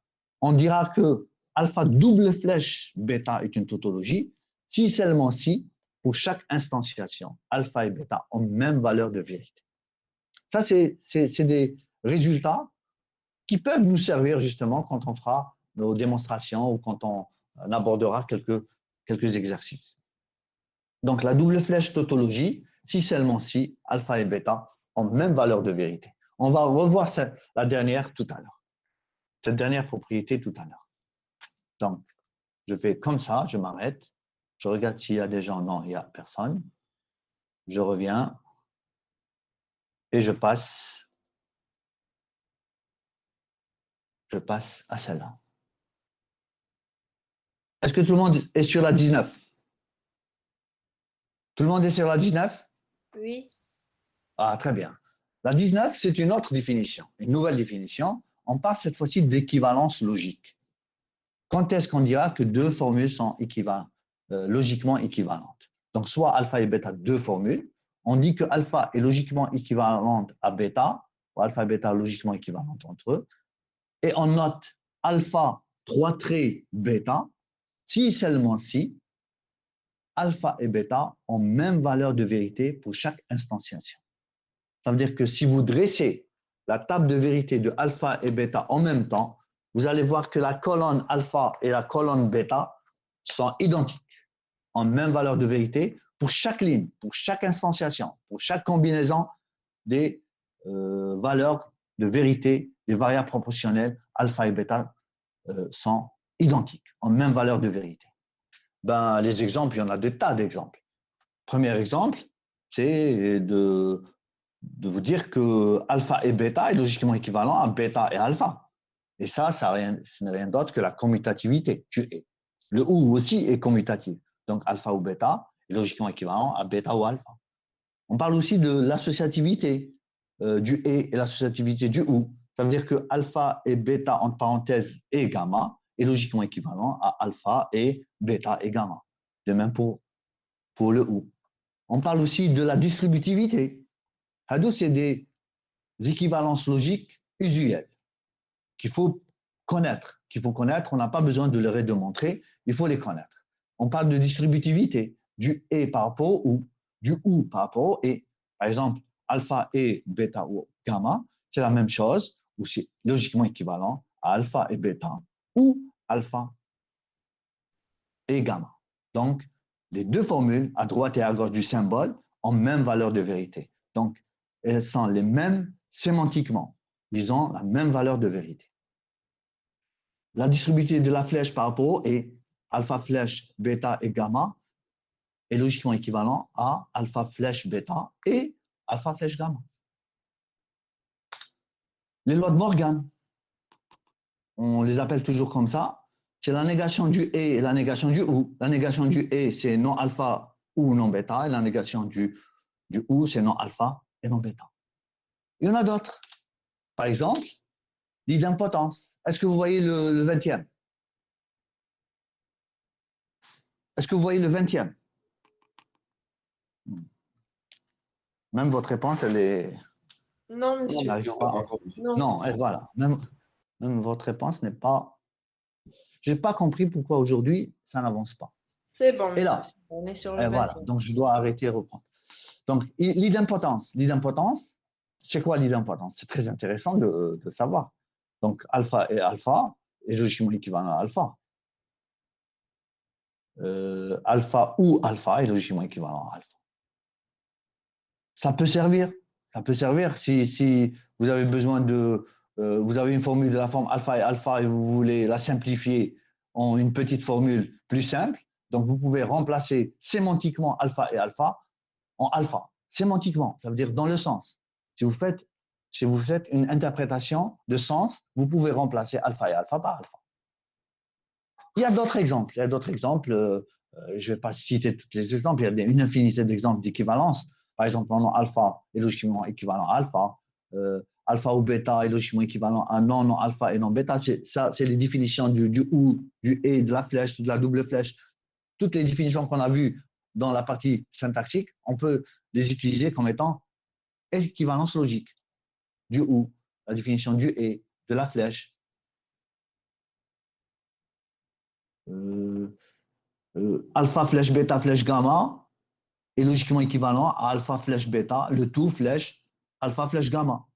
on dira que alpha double flèche bêta est une tautologie si seulement si, pour chaque instantiation, alpha et bêta ont même valeur de vérité. Ça, c'est des résultats qui peuvent nous servir justement quand on fera nos démonstrations ou quand on abordera quelques exercices. Donc, la double flèche tautologie, si seulement si, alpha et bêta ont même valeur de vérité. On va revoir la dernière tout à l'heure. Cette dernière propriété tout à l'heure. Donc, je fais comme ça, je m'arrête, je regarde s'il y a des gens, non, il n'y a personne. Je reviens et je passe à celle-là. Est-ce que tout le monde est sur la 19? Tout le monde est sur la 19? Oui. Ah, très bien. La 19, c'est une autre définition, une nouvelle définition. On parle cette fois-ci d'équivalence logique. Quand est-ce qu'on dira que deux formules sont logiquement équivalentes? Donc, soit alpha et bêta, deux formules. On dit que alpha est logiquement équivalente à bêta, ou alpha et bêta logiquement équivalentes entre eux. Et on note alpha 3 traits bêta, si seulement si, alpha et bêta ont même valeur de vérité pour chaque instantiation. Ça veut dire que si vous dressez la table de vérité de alpha et bêta en même temps, vous allez voir que la colonne alpha et la colonne bêta sont identiques, en même valeur de vérité pour chaque ligne, pour chaque instantiation, pour chaque combinaison des valeurs de vérité des variables proportionnelles alpha et bêta sont identiques, en même valeur de vérité. Ben, les exemples, il y en a des tas d'exemples. Premier exemple, c'est de vous dire que alpha et bêta est logiquement équivalent à bêta et alpha. Et ça, ce n'est rien d'autre que la commutativité. Le ou aussi est commutatif. Donc, alpha ou bêta est logiquement équivalent à bêta ou alpha. On parle aussi de l'associativité du et l'associativité du ou. Ça veut dire que alpha et bêta, entre parenthèses, et gamma est logiquement équivalent à alpha et bêta et gamma. De même pour le ou. On parle aussi de la distributivité. C'est des équivalences logiques usuelles qu'il faut connaître. On n'a pas besoin de les démontrer, il faut les connaître. On parle de distributivité, du et par rapport au ou, du ou par rapport au et. Par exemple, alpha et bêta ou gamma, c'est la même chose, ou c'est logiquement équivalent à alpha et bêta, ou alpha et gamma. Donc, les deux formules, à droite et à gauche du symbole, ont même valeur de vérité. Donc, elles sont les mêmes sémantiquement. Ils ont la même valeur de vérité. La distributivité de la flèche par rapport au est alpha flèche, bêta et gamma est logiquement équivalent à alpha flèche, bêta et alpha flèche, gamma. Les lois de Morgan, on les appelle toujours comme ça, c'est la négation du et la négation du ou. La négation du et, c'est non alpha ou non bêta, et la négation du ou, c'est non alpha et non bêta. Il y en a d'autres. Par exemple, l'idempotence. Est-ce que vous voyez le 20e? Est-ce que vous voyez le 20e? Même votre réponse, elle est... Non, monsieur. n'arrive pas. Non. Non, et voilà. Même votre réponse n'est pas... Je n'ai pas compris pourquoi aujourd'hui, ça n'avance pas. C'est bon, Et monsieur. là, On est sur et le voilà. 20e. Donc, je dois arrêter et reprendre. Donc, l'idempotence. L'idempotence, c'est quoi l'idempotence? C'est très intéressant de savoir. Donc, alpha est logiquement équivalent à alpha. Alpha ou alpha est logiquement équivalent à alpha. Ça peut servir. Ça peut servir si vous avez besoin de... vous avez une formule de la forme alpha et vous voulez la simplifier en une petite formule plus simple. Donc, vous pouvez remplacer sémantiquement alpha et alpha en alpha. Sémantiquement, ça veut dire dans le sens. Si vous faites une interprétation de sens, vous pouvez remplacer alpha et alpha par alpha. Il y a d'autres exemples. Je ne vais pas citer tous les exemples. Il y a une infinité d'exemples d'équivalence. Par exemple, non alpha est logiquement équivalent à alpha. Alpha ou bêta est logiquement équivalent à non alpha et non bêta. C'est les définitions du ou, du et, de la flèche, de la double flèche. Toutes les définitions qu'on a vues dans la partie syntaxique, on peut les utiliser comme étant équivalence logique. Du ou, la définition du et, de la flèche. Alpha flèche bêta flèche gamma est logiquement équivalent à alpha flèche bêta, le tout flèche alpha flèche gamma,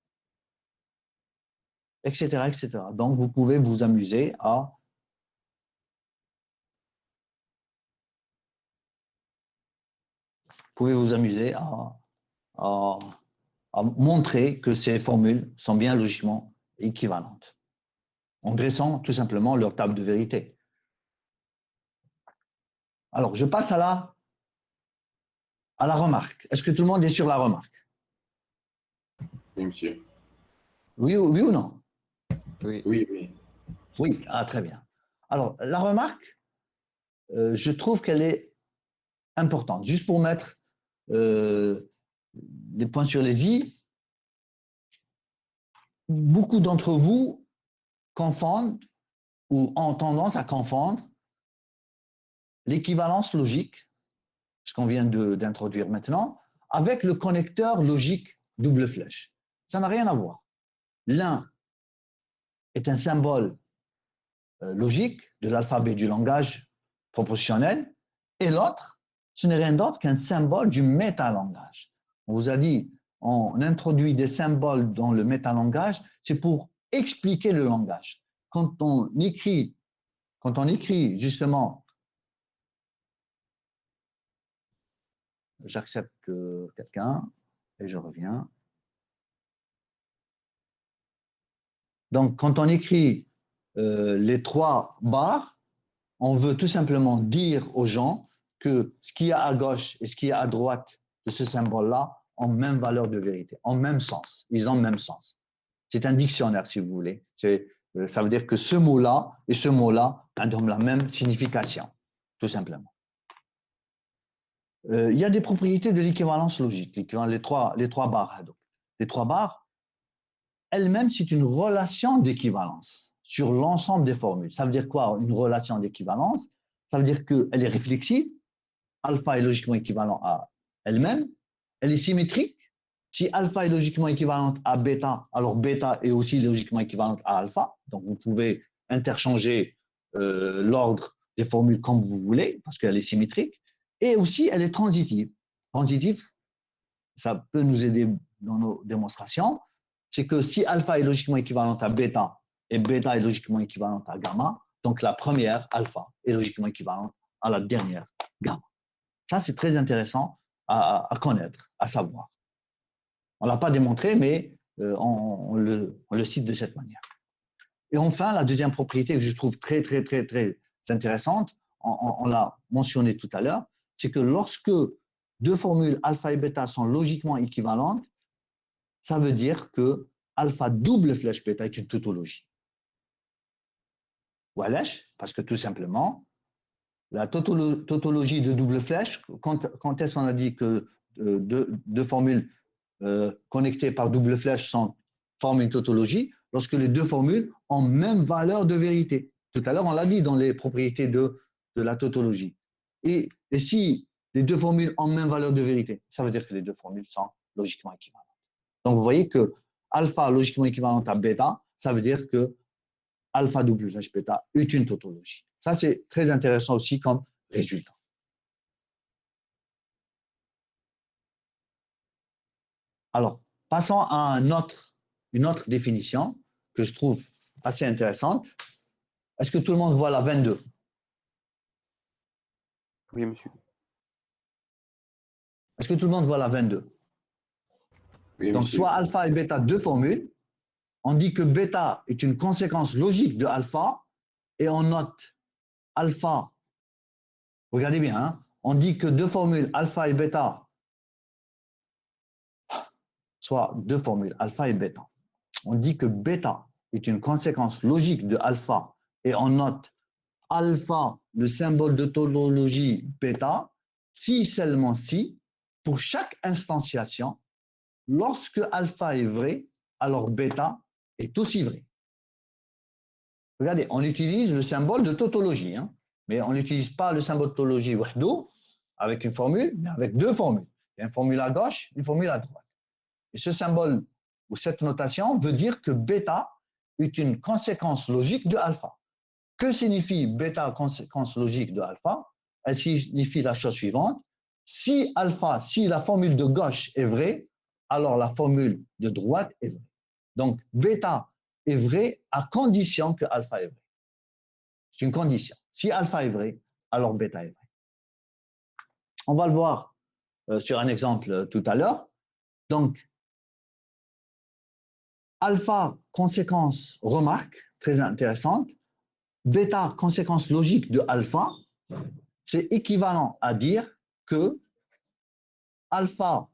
etc., etc. Donc, vous pouvez vous amuser à montrer que ces formules sont bien logiquement équivalentes, en dressant tout simplement leur table de vérité. Alors, je passe à la remarque. Est-ce que tout le monde est sur la remarque? Oui, monsieur. Oui ou non? Oui. Oui, oui. Oui, très bien. Alors, la remarque, je trouve qu'elle est importante. Juste pour mettre des points sur les i, beaucoup d'entre vous confondent ou ont tendance à confondre l'équivalence logique, ce qu'on vient d'introduire maintenant, avec le connecteur logique double flèche. Ça n'a rien à voir. L'un est un symbole logique de l'alphabet du langage propositionnel et l'autre, ce n'est rien d'autre qu'un symbole du métalangage. On vous a dit, on introduit des symboles dans le métalangage, c'est pour expliquer le langage. Quand on écrit justement, j'accepte quelqu'un et je reviens. Donc, quand on écrit les 3 barres, on veut tout simplement dire aux gens que ce qu'il y a à gauche et ce qu'il y a à droite de ce symbole-là ont même valeur de vérité, ont même sens. Ils ont même sens. C'est un dictionnaire, si vous voulez. Ça veut dire que ce mot-là et ce mot-là ont la même signification, tout simplement. Il y a des propriétés de l'équivalence logique, les trois barres. Donc. Les 3 barres, elles-mêmes, c'est une relation d'équivalence sur l'ensemble des formules. Ça veut dire quoi, une relation d'équivalence? Ça veut dire qu'elle est réflexive, alpha est logiquement équivalent à elle-même, elle est symétrique. Si alpha est logiquement équivalente à bêta, alors bêta est aussi logiquement équivalente à alpha. Donc, vous pouvez interchanger l'ordre des formules comme vous voulez, parce qu'elle est symétrique. Et aussi, elle est transitive. Transitive, ça peut nous aider dans nos démonstrations. C'est que si alpha est logiquement équivalente à bêta et bêta est logiquement équivalente à gamma, Donc la première, alpha, est logiquement équivalente à la dernière, gamma. Ça, c'est très intéressant à connaître, à savoir. On ne l'a pas démontré, mais on le cite de cette manière. Et enfin, la deuxième propriété que je trouve très intéressante, on l'a mentionné tout à l'heure, c'est que lorsque deux formules alpha et bêta sont logiquement équivalentes, ça veut dire que alpha double flèche bêta est une tautologie. Wesh, parce que tout simplement, la tautologie de double flèche, quand est-ce qu'on a dit que deux formules connectées par double flèche forment une tautologie? Lorsque les deux formules ont même valeur de vérité. Tout à l'heure, on l'a dit dans les propriétés de la tautologie. Et si les deux formules ont même valeur de vérité, ça veut dire que les deux formules sont logiquement équivalentes. Donc, vous voyez que alpha logiquement équivalent à bêta, ça veut dire que alpha double flèche bêta est une tautologie. Ça, c'est très intéressant aussi comme résultat. Alors, passons à une autre définition que je trouve assez intéressante. Est-ce que tout le monde voit la 22? Oui, monsieur. Est-ce que tout le monde voit la 22? Oui, Donc, monsieur. soit alpha et bêta, deux formules. On dit que bêta est une conséquence logique de alpha et on note alpha. Regardez bien, hein, on dit que deux formules alpha et bêta, soit deux formules alpha et bêta. On dit que bêta est une conséquence logique de alpha et on note alpha, le symbole de tautologie bêta, si seulement si, pour chaque instantiation, lorsque alpha est vrai, alors bêta est aussi vrai. Regardez, on utilise le symbole de tautologie, hein, mais on n'utilise pas le symbole de tautologie wahdo avec une formule, mais avec deux formules. Il y a une formule à gauche, une formule à droite. Et ce symbole ou cette notation veut dire que bêta est une conséquence logique de alpha. Que signifie bêta conséquence logique de alpha? Elle signifie la chose suivante. Si alpha, si la formule de gauche est vraie, alors la formule de droite est vraie. Donc, bêta est vrai à condition que alpha est vrai. C'est une condition. Si alpha est vrai, alors bêta est vrai. On va le voir sur un exemple tout à l'heure. Donc, alpha, conséquence, remarque, très intéressante. Bêta, conséquence logique de alpha, c'est équivalent à dire que alpha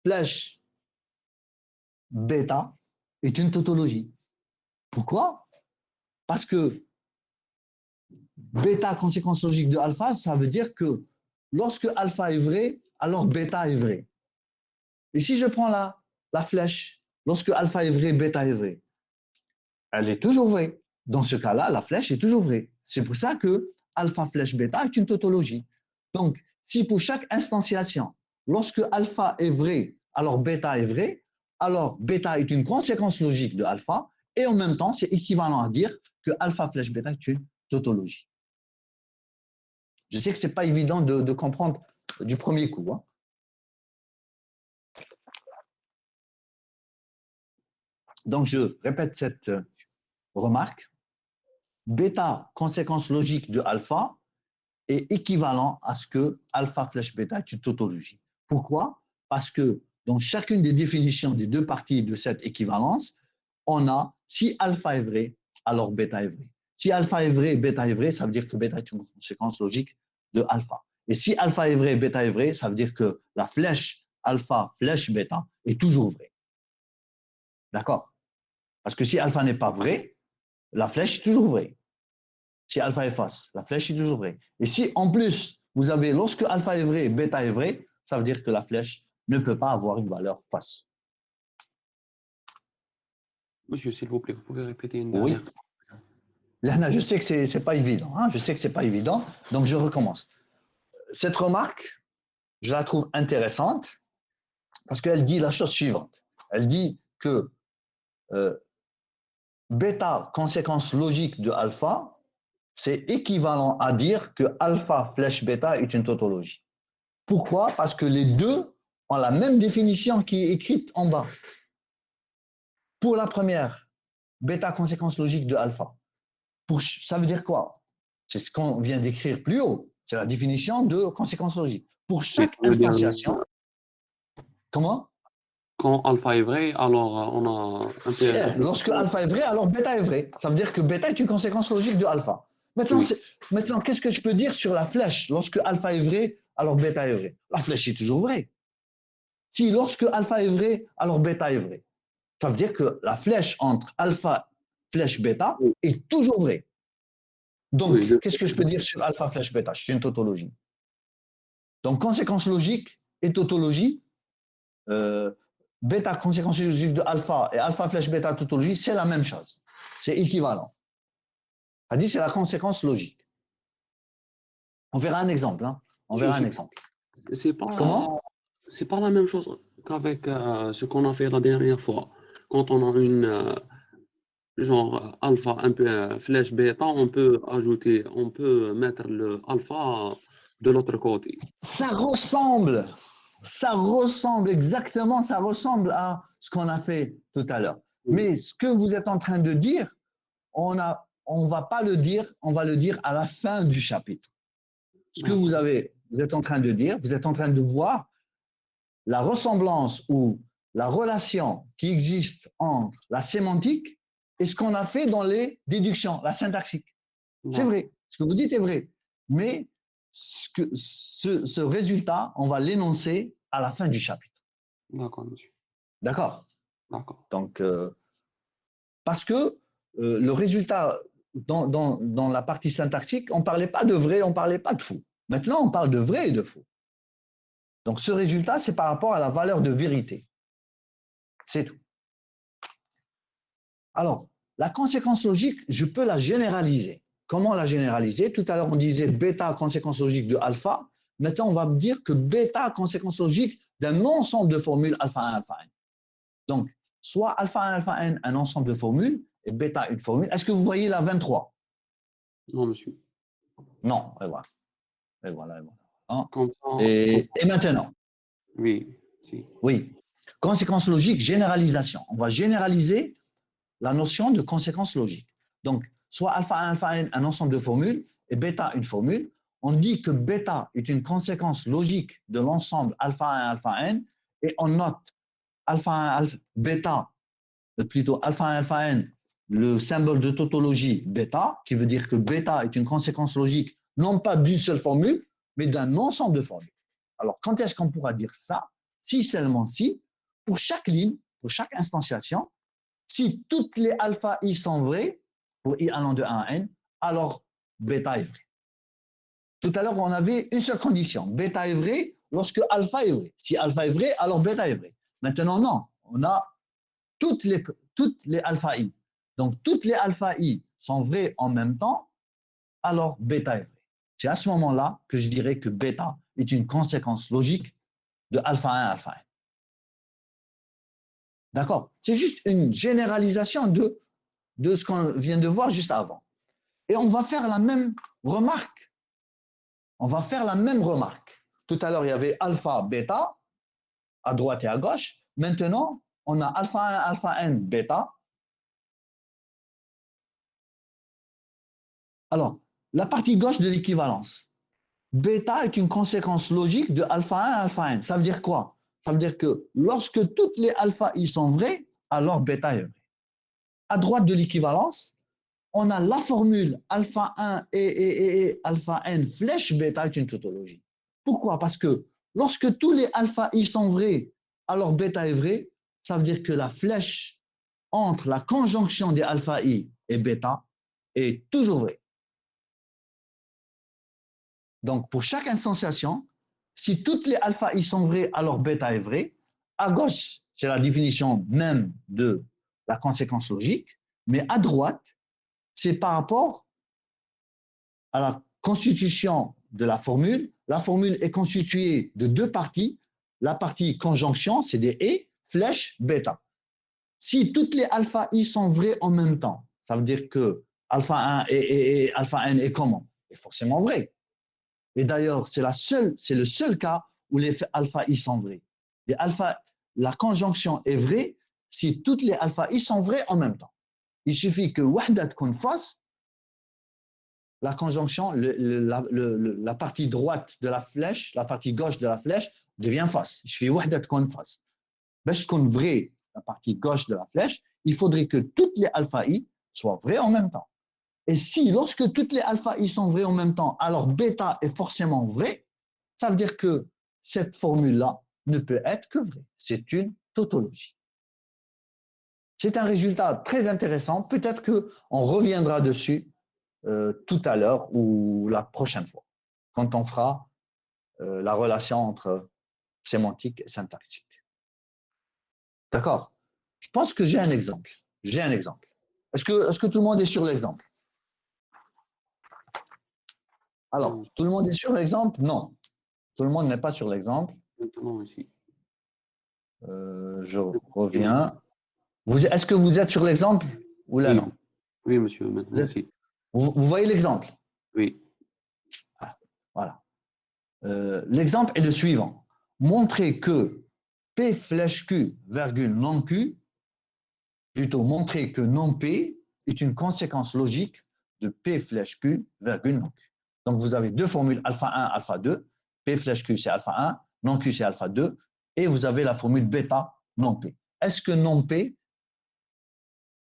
flèche bêta est une tautologie. Pourquoi? Parce que bêta, conséquence logique de alpha, ça veut dire que lorsque alpha est vrai, alors bêta est vrai. Et si je prends la flèche, lorsque alpha est vrai, bêta est vrai, elle est toujours vraie. Dans ce cas-là, la flèche est toujours vraie. C'est pour ça que alpha flèche bêta est une tautologie. Donc, si pour chaque instantiation, lorsque alpha est vrai, alors bêta est vrai, alors bêta est une conséquence logique de alpha, et en même temps, c'est équivalent à dire que alpha flèche bêta est une tautologie. Je sais que ce n'est pas évident de comprendre du premier coup, hein. Donc, je répète cette remarque. Bêta, conséquence logique de alpha, est équivalent à ce que alpha flèche bêta est une tautologie. Pourquoi? Parce que dans chacune des définitions des deux parties de cette équivalence, on a si alpha est vrai, alors bêta est vrai. Si alpha est vrai, bêta est vrai, ça veut dire que bêta est une conséquence logique de alpha. Et si alpha est vrai, bêta est vrai, ça veut dire que la flèche alpha flèche bêta est toujours vraie. D'accord? Parce que si alpha n'est pas vrai, la flèche est toujours vraie. Si alpha est fausse, la flèche est toujours vraie. Et si en plus, vous avez, lorsque alpha est vrai, bêta est vrai, ça veut dire que la flèche ne peut pas avoir une valeur fausse. Monsieur, s'il vous plaît, vous pouvez répéter une Oui. dernière fois. Lana, je sais que c'est pas évident, hein, je sais que c'est pas évident, donc je recommence. Cette remarque, je la trouve intéressante parce qu'elle dit la chose suivante. Elle dit que bêta, conséquence logique de alpha, c'est équivalent à dire que alpha flèche bêta est une tautologie. Pourquoi? Parce que les deux ont la même définition qui est écrite en bas. Pour la première, bêta conséquence logique de alpha. Ça veut dire quoi? C'est ce qu'on vient d'écrire plus haut. C'est la définition de conséquence logique. Pour chaque ça veut dire, instantiation, comment? quand alpha est vrai, alors on a un peu. Lorsque alpha est vrai, alors bêta est vrai. Ça veut dire que bêta est une conséquence logique de alpha. Maintenant, Oui. maintenant qu'est-ce que je peux dire sur la flèche? Lorsque alpha est vrai, alors bêta est vrai. La flèche est toujours vraie. Si lorsque alpha est vrai, alors bêta est vrai. Ça veut dire que la flèche entre alpha, flèche bêta Oui. est toujours vraie. Donc, Oui, qu'est-ce que je peux dire sur alpha, flèche bêta? C'est une tautologie. Donc, conséquence logique et tautologie, bêta, conséquence logique de alpha et alpha, flèche bêta, tautologie, c'est la même chose. C'est équivalent. C'est-à-dire, c'est la conséquence logique. On verra un exemple. Hein. On verra un exemple. C'est pas, Comment? c'est pas la même chose qu'avec ce qu'on a fait la dernière fois. Quand on a une genre alpha un peu flèche bêta, on peut ajouter, on peut mettre le alpha de l'autre côté. Ça ressemble exactement, ça ressemble à ce qu'on a fait tout à l'heure. Mais ce que vous êtes en train de dire, on va pas le dire, on va le dire à la fin du chapitre. Ce que vous êtes en train de dire, vous êtes en train de voir la ressemblance ou la relation qui existe entre la sémantique et ce qu'on a fait dans les déductions, la syntaxique. C'est vrai, ce que vous dites est vrai, mais ce résultat, on va l'énoncer à la fin du chapitre. D'accord, monsieur. D'accord? D'accord. Donc, parce que le résultat dans la partie syntaxique, on ne parlait pas de vrai, on ne parlait pas de faux. Maintenant, on parle de vrai et de faux. Donc, ce résultat, c'est par rapport à la valeur de vérité. C'est tout. Alors, la conséquence logique, je peux la généraliser. Comment la généraliser? Tout à l'heure, on disait bêta, conséquence logique de alpha. Maintenant, on va me dire que bêta, conséquence logique d'un ensemble de formules alpha 1, alpha n. Donc, soit alpha 1, alpha n, un ensemble de formules, et bêta, une formule. Est-ce que vous voyez la 23? Non, monsieur. Non, et voilà. Et voilà, et voilà. Hein? Comme ça, Et maintenant, oui, si. oui, conséquence logique, généralisation. On va généraliser la notion de conséquence logique. Donc, soit alpha 1, alpha n, un ensemble de formules, et bêta, une formule. On dit que bêta est une conséquence logique de l'ensemble alpha 1, alpha n, et on note alpha 1, alpha, bêta, plutôt alpha 1, alpha n, le symbole de tautologie bêta, qui veut dire que bêta est une conséquence logique, non pas d'une seule formule, mais d'un ensemble de formules. Alors, quand est-ce qu'on pourra dire ça? Si seulement si, pour chaque ligne, pour chaque instantiation, si toutes les alpha i sont vraies, pour i allant de 1 à n, alors bêta est vrai. Tout à l'heure, on avait une seule condition. Bêta est vrai lorsque alpha est vrai. Si alpha est vrai, alors bêta est vrai. Maintenant, non. On a toutes les alpha i. Donc, toutes les alpha i sont vraies en même temps, alors bêta est vrai. C'est à ce moment-là que je dirais que bêta est une conséquence logique de alpha 1 à alpha n. D'accord? C'est juste une généralisation de ce qu'on vient de voir juste avant. Et on va faire la même remarque. On va faire la même remarque. Tout à l'heure, il y avait alpha, bêta, à droite et à gauche. Maintenant, on a alpha 1, alpha n, bêta. Alors, la partie gauche de l'équivalence. Bêta est une conséquence logique de alpha 1 à alpha n. Ça veut dire quoi? Ça veut dire que lorsque toutes les alpha i sont vraies, alors bêta est vrai. À droite de l'équivalence, on a la formule alpha 1 et alpha n flèche bêta est une tautologie. Pourquoi? Parce que lorsque tous les alpha i sont vrais, alors bêta est vrai. Ça veut dire que la flèche entre la conjonction des alpha i et bêta est toujours vraie. Donc, pour chaque instantiation, si toutes les alpha i sont vraies, alors bêta est vrai. À gauche, c'est la définition même de la conséquence logique, mais à droite, c'est par rapport à la constitution de la formule. La formule est constituée de deux parties. La partie conjonction, c'est des et, flèche, bêta. Si toutes les alpha i sont vraies en même temps, ça veut dire que alpha 1 et alpha n est comment? C'est forcément vrai. Et d'ailleurs, c'est le seul cas où les alpha i sont vrais. La conjonction est vraie si toutes les alpha i sont vraies en même temps. Il suffit que wahda تكون fausse la conjonction, la partie droite de la flèche, la partie gauche de la flèche devient face. Il suffit وحدة تكون face. باش تكون vrai, la partie gauche de la flèche, il faudrait que toutes les alpha i soient vraies en même temps. Et si, lorsque toutes les alpha i sont vraies en même temps, alors bêta est forcément vrai, ça veut dire que cette formule-là ne peut être que vraie. C'est une tautologie. C'est un résultat très intéressant. Peut-être qu'on reviendra dessus tout à l'heure ou la prochaine fois, quand on fera la relation entre sémantique et syntaxique. D'accord? Je pense que j'ai un exemple. J'ai un exemple. Est-ce que tout le monde est sur l'exemple? Alors, tout le monde est sur l'exemple? Non. Tout le monde n'est pas sur l'exemple. Maintenant ici. Je reviens. Est-ce que vous êtes sur l'exemple ou là, Oui. non? Oui, monsieur, maintenant êtes- ici. Vous voyez l'exemple? Oui. Voilà. L'exemple est le suivant. Montrer que P flèche Q, virgule non Q, plutôt montrer que non P est une conséquence logique de P flèche Q, virgule non Q. Donc, vous avez deux formules alpha 1, alpha 2. P flèche Q, c'est alpha 1, non Q, c'est alpha 2. Et vous avez la formule bêta non P. Est-ce que non P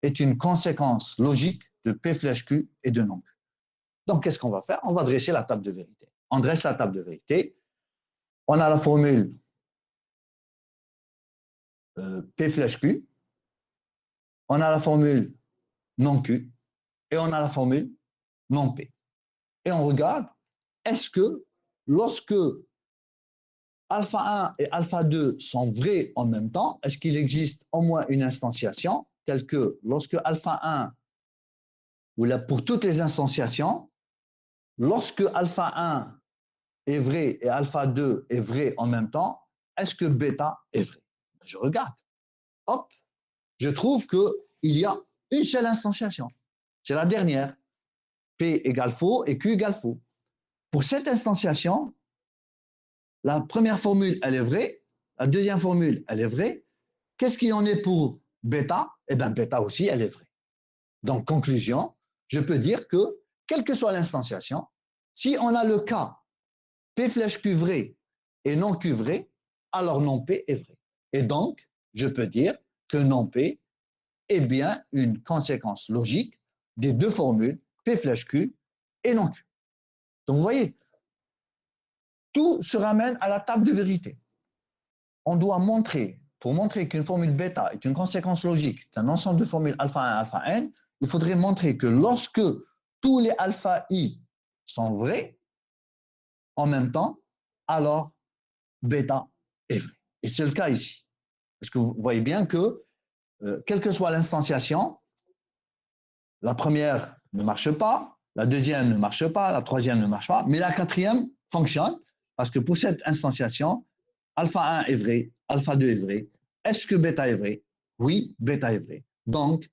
est une conséquence logique de P flèche Q et de non Q? Donc, qu'est-ce qu'on va faire? On va dresser la table de vérité. On dresse la table de vérité. On a la formule P flèche Q. On a la formule non Q. Et on a la formule non P. Et on regarde, est-ce que lorsque alpha 1 et alpha 2 sont vrais en même temps, est-ce qu'il existe au moins une instantiation telle que lorsque alpha 1, ou là pour toutes les instantiations, lorsque alpha 1 est vrai et alpha 2 est vrai en même temps, est-ce que bêta est vrai? Je regarde. Hop, je trouve qu'il y a une seule instantiation. C'est la dernière. P égale faux et Q égale faux. Pour cette instantiation, la première formule, elle est vraie. La deuxième formule, elle est vraie. Qu'est-ce qu'il en est pour bêta? Eh bien, bêta aussi, elle est vraie. Donc, conclusion, je peux dire que, quelle que soit l'instanciation, si on a le cas P flèche Q vrai et non Q vrai, alors non P est vrai. Et donc, je peux dire que non P est bien une conséquence logique des deux formules P flèche Q et non Q. Donc, vous voyez, tout se ramène à la table de vérité. On doit montrer, pour montrer qu'une formule bêta est une conséquence logique d'un ensemble de formules alpha 1 alpha n, il faudrait montrer que lorsque tous les alpha i sont vrais en même temps, alors bêta est vrai. Et c'est le cas ici. Parce que vous voyez bien que, quelle que soit l'instanciation, la première ne marche pas, la deuxième ne marche pas, la troisième ne marche pas, mais la quatrième fonctionne parce que pour cette instanciation, alpha 1 est vrai, alpha 2 est vrai. Est-ce que bêta est vrai? Oui, bêta est vrai. Donc,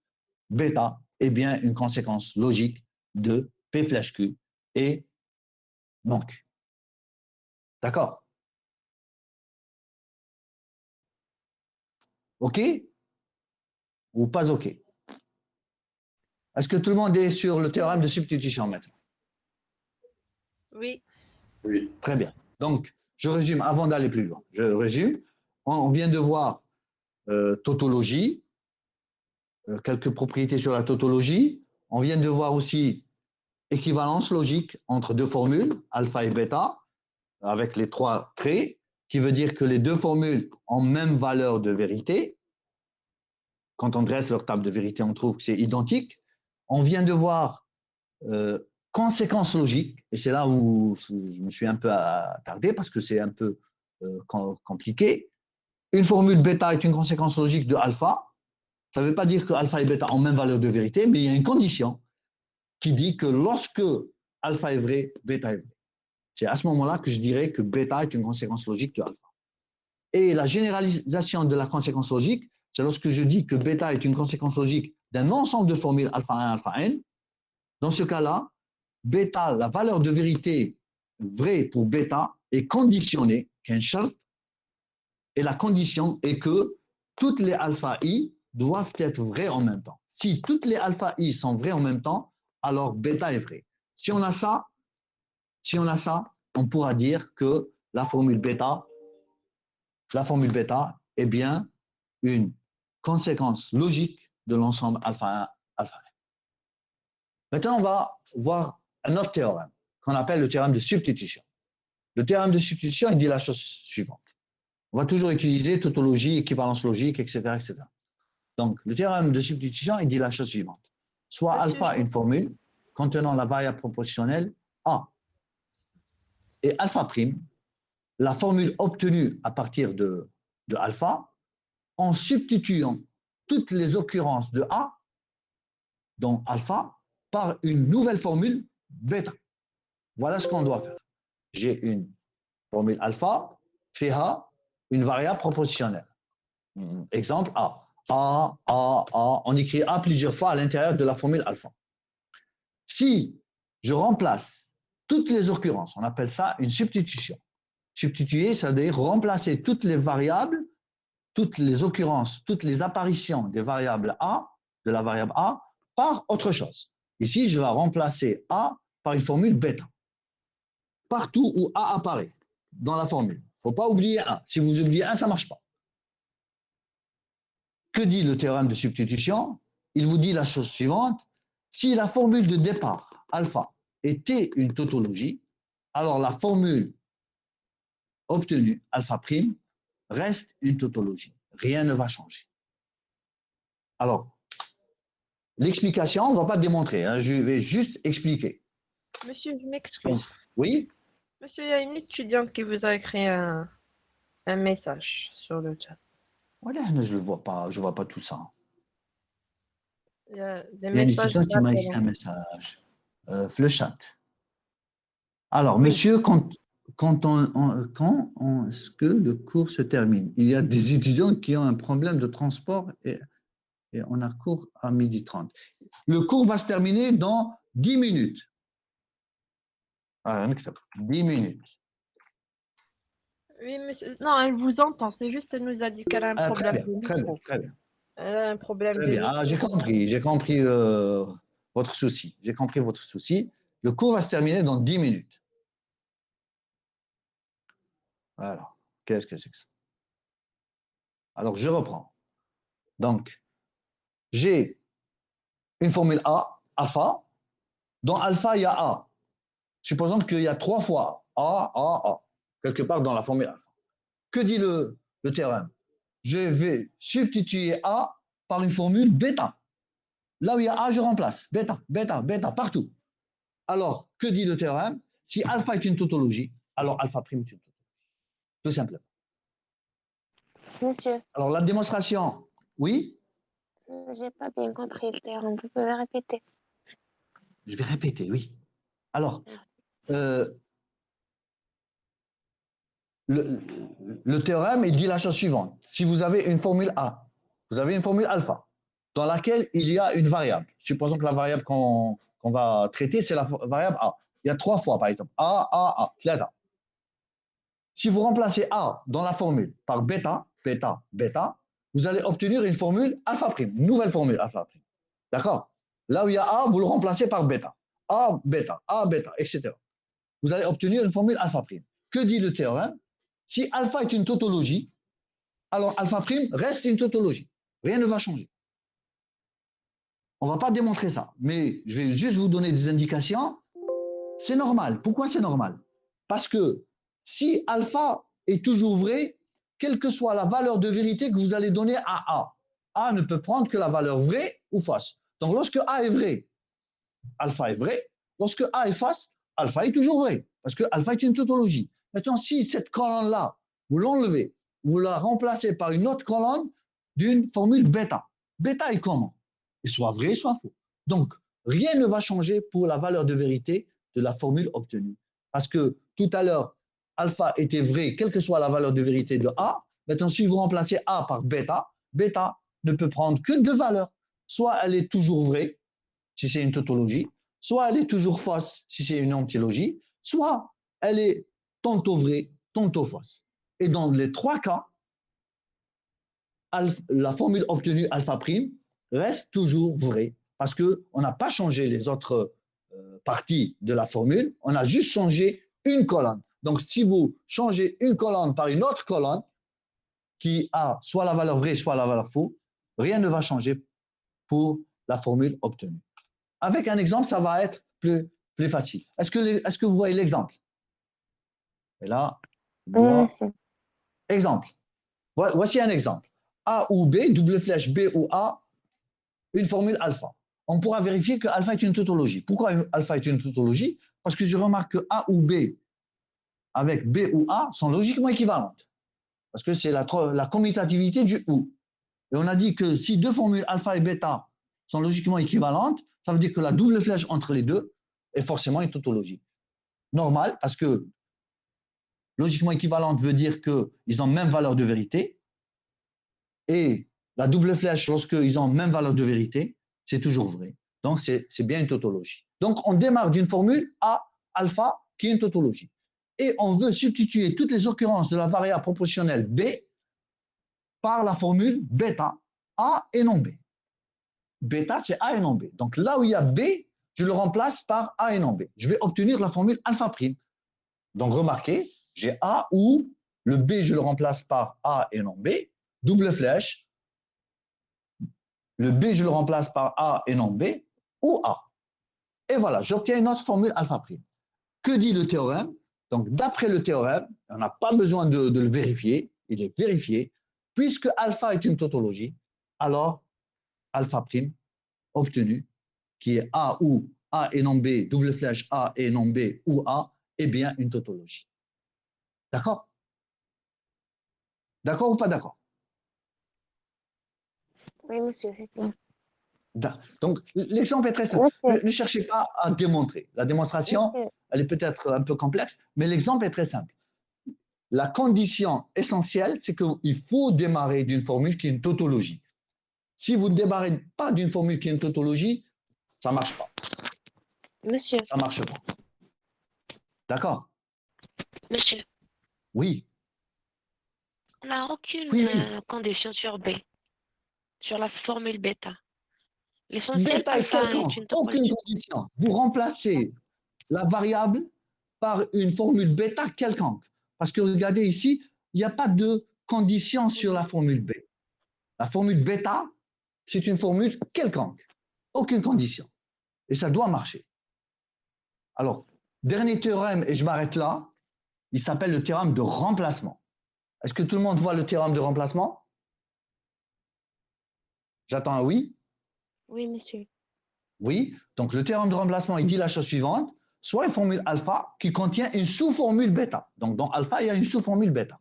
bêta est bien une conséquence logique de P flèche Q et non Q. D'accord? OK? Ou pas OK? Est-ce que tout le monde est sur le théorème de substitution maintenant? Oui. Oui. Très bien. Donc, je résume avant d'aller plus loin. Je résume. On vient de voir tautologie, quelques propriétés sur la tautologie. On vient de voir aussi équivalence logique entre deux formules, alpha et bêta, avec les trois traits, qui veut dire que les deux formules ont même valeur de vérité. Quand on dresse leur table de vérité, on trouve que c'est identique. On vient de voir conséquences logiques, et c'est là où je me suis un peu attardé parce que c'est un peu compliqué. Une formule bêta est une conséquence logique de alpha. Ça ne veut pas dire que alpha et bêta ont même valeur de vérité, mais il y a une condition qui dit que lorsque alpha est vrai, bêta est vrai. C'est à ce moment-là que je dirais que bêta est une conséquence logique de alpha. Et la généralisation de la conséquence logique, c'est lorsque je dis que bêta est une conséquence logique d'un ensemble de formules alpha 1, alpha n. Dans ce cas-là, bêta, la valeur de vérité vraie pour bêta est conditionnée, et la condition est que toutes les alpha i doivent être vraies en même temps. Si toutes les alpha i sont vraies en même temps, alors bêta est vrai. Si on a ça, on pourra dire que la formule bêta est bien une conséquence logique de l'ensemble alpha 1, alpha 1. Maintenant, on va voir un autre théorème qu'on appelle le théorème de substitution. Le théorème de substitution, il dit la chose suivante. On va toujours utiliser tautologie, équivalence logique, etc., etc. Donc, le théorème de substitution, il dit la chose suivante. Soit Monsieur, alpha une formule contenant la variable proportionnelle A et alpha prime, la formule obtenue à partir de alpha, en substituant toutes les occurrences de A, dont alpha, par une nouvelle formule bêta. Voilà ce qu'on doit faire. J'ai une formule alpha, fait A, une variable proportionnelle. Exemple A. A, on écrit A plusieurs fois à l'intérieur de la formule alpha. Si je remplace toutes les occurrences, on appelle ça une substitution. Substituer, ça veut dire remplacer toutes les variables, toutes les occurrences, toutes les apparitions des variables A, de la variable A, par autre chose. Ici, je vais remplacer A par une formule bêta. Partout où A apparaît dans la formule. Il ne faut pas oublier 1. Si vous oubliez 1, ça ne marche pas. Que dit le théorème de substitution? Il vous dit la chose suivante. Si la formule de départ, alpha, était une tautologie, alors la formule obtenue, alpha prime, reste une tautologie. Rien ne va changer. Alors, l'explication, on ne va pas démontrer, hein, je vais juste expliquer. monsieur, je m'excuse. Oui? Monsieur, il y a une étudiante qui vous a écrit un message sur le chat. Voilà, je ne vois pas tout ça. Il y a des Il y a un messages. étudiant qui m'a écrit un message. Le chat. Alors, Oui. monsieur, quand est-ce que le cours se termine? Il y a des étudiants qui ont un problème de transport et on a cours à 12h30. Le cours va se terminer dans 10 minutes. 10 minutes. Oui, monsieur. Non, elle vous entend. C'est juste, elle nous a dit qu'elle a un Très problème bien, de très bien, micro. très bien. Elle a un problème Très de bien. micro. Ah, j'ai compris votre souci. J'ai compris votre souci. Le cours va se terminer dans 10 minutes. Voilà. Qu'est-ce que c'est que ça? Alors, je reprends. Donc, j'ai une formule A, alpha. Dans alpha, il y a A. Supposons qu'il y a 3 fois A, quelque part dans la formule alpha. Que dit le théorème? Je vais substituer A par une formule bêta. Là où il y a A, je remplace. Bêta, bêta, bêta, partout. Alors, que dit le théorème? Si alpha est une tautologie, alors alpha prime est une tautologie. Tout simplement. Monsieur, Alors, la démonstration, oui? j'ai pas bien compris le terme. Vous pouvez répéter? Je vais répéter, oui. Alors, le théorème, il dit la chose suivante. Si vous avez une formule A, vous avez une formule alpha, dans laquelle il y a une variable. Supposons que la variable qu'on va traiter, c'est la variable A. Il y a 3 fois, par exemple. A, bêta. Si vous remplacez A dans la formule par bêta, bêta, bêta, vous allez obtenir une formule alpha prime, une nouvelle formule alpha prime. D'accord? Là où il y a A, vous le remplacez par bêta. A, bêta, etc. Vous allez obtenir une formule alpha prime. Que dit le théorème? Si alpha est une tautologie, alors alpha prime reste une tautologie. Rien ne va changer. On ne va pas démontrer ça, mais je vais juste vous donner des indications. C'est normal. Pourquoi c'est normal? Parce que si alpha est toujours vrai, quelle que soit la valeur de vérité que vous allez donner à A ne peut prendre que la valeur vraie ou fausse. Donc lorsque A est vrai, alpha est vrai. Lorsque A est fausse, alpha est toujours vrai, parce que alpha est une tautologie. Maintenant, si cette colonne-là, vous l'enlevez, vous la remplacez par une autre colonne d'une formule bêta. Bêta est comment? Soit vrai, soit faux. Donc, rien ne va changer pour la valeur de vérité de la formule obtenue. Parce que tout à l'heure, alpha était vrai, quelle que soit la valeur de vérité de A. Maintenant, si vous remplacez A par bêta, bêta ne peut prendre que 2 valeurs. Soit elle est toujours vraie, si c'est une tautologie, soit elle est toujours fausse, si c'est une ontologie, soit elle est tantôt vraie, tantôt fausse. Et dans les 3 cas, la formule obtenue alpha prime reste toujours vraie, parce qu'on n'a pas changé les autres partie de la formule, on a juste changé une colonne. Donc, si vous changez une colonne par une autre colonne qui a soit la valeur vraie, soit la valeur fausse, rien ne va changer pour la formule obtenue. Avec un exemple, ça va être plus facile. Est-ce que vous voyez l'exemple? Et là, exemple. Voici un exemple. A ou B, double flèche B ou A, une formule alpha. On pourra vérifier que alpha est une tautologie. Pourquoi alpha est une tautologie? Parce que je remarque que A ou B avec B ou A sont logiquement équivalentes. Parce que c'est la commutativité du ou. Et on a dit que si deux formules alpha et bêta sont logiquement équivalentes, ça veut dire que la double flèche entre les deux est forcément une tautologie. Normal, parce que logiquement équivalente veut dire qu'ils ont même valeur de vérité. Et la double flèche, lorsqu'ils ont même valeur de vérité, c'est toujours vrai. Donc, c'est bien une tautologie. Donc, on démarre d'une formule A, alpha, qui est une tautologie. Et on veut substituer toutes les occurrences de la variable proportionnelle B par la formule bêta, A et non B. Bêta, c'est A et non B. Donc, là où il y a B, je le remplace par A et non B. Je vais obtenir la formule alpha prime. Donc, remarquez, j'ai A où le B, je le remplace par A et non B, double flèche. Le B, je le remplace par A et non B, ou A. Et voilà, j'obtiens une autre formule alpha prime. Que dit le théorème? Donc, d'après le théorème, on n'a pas besoin de le vérifier, il est vérifié. Puisque alpha est une tautologie, alors alpha prime obtenu, qui est A ou A et non B, double flèche A et non B ou A, est bien une tautologie. D'accord? D'accord ou pas d'accord? Oui, monsieur, c'est clair. Donc, l'exemple est très simple. Monsieur, Ne cherchez pas à démontrer. La démonstration, monsieur, elle est peut-être un peu complexe, mais l'exemple est très simple. La condition essentielle, c'est qu'il faut démarrer d'une formule qui est une tautologie. Si vous ne démarrez pas d'une formule qui est une tautologie, ça ne marche pas. monsieur, Ça ne marche pas. D'accord? monsieur, Oui. on n'a aucune Oui, oui. condition sur B, sur la formule bêta. L'essentiel Bêta est alpha est quelconque. une Aucune topologie. condition. Vous remplacez la variable par une formule bêta quelconque. Parce que regardez ici, il n'y a pas de condition sur la formule B. La formule bêta, c'est une formule quelconque. Aucune condition. Et ça doit marcher. Alors, dernier théorème, et je m'arrête là, il s'appelle le théorème de remplacement. Est-ce que tout le monde voit le théorème de remplacement? J'attends un oui. Oui, monsieur. Oui. Donc, le théorème de remplacement, il dit la chose suivante. Soit une formule alpha qui contient une sous-formule bêta. Donc, dans alpha, il y a une sous-formule bêta.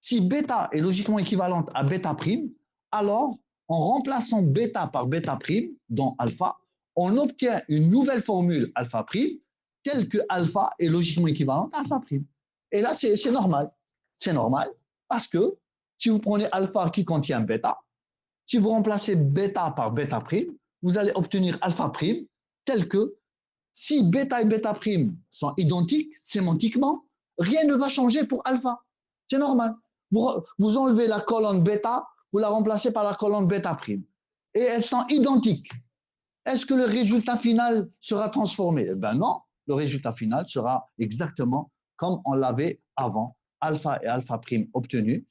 Si bêta est logiquement équivalente à bêta prime, alors, en remplaçant bêta par bêta prime dans alpha, on obtient une nouvelle formule alpha prime telle que alpha est logiquement équivalente à alpha prime. Et là, c'est normal. C'est normal parce que si vous prenez alpha qui contient bêta, si vous remplacez bêta par bêta prime, vous allez obtenir alpha prime tel que si bêta et bêta prime sont identiques sémantiquement, rien ne va changer pour alpha. C'est normal. Vous enlevez la colonne bêta, vous la remplacez par la colonne bêta prime. Et elles sont identiques. Est-ce que le résultat final sera transformé? Eh bien non, le résultat final sera exactement comme on l'avait avant. Alpha et alpha prime obtenus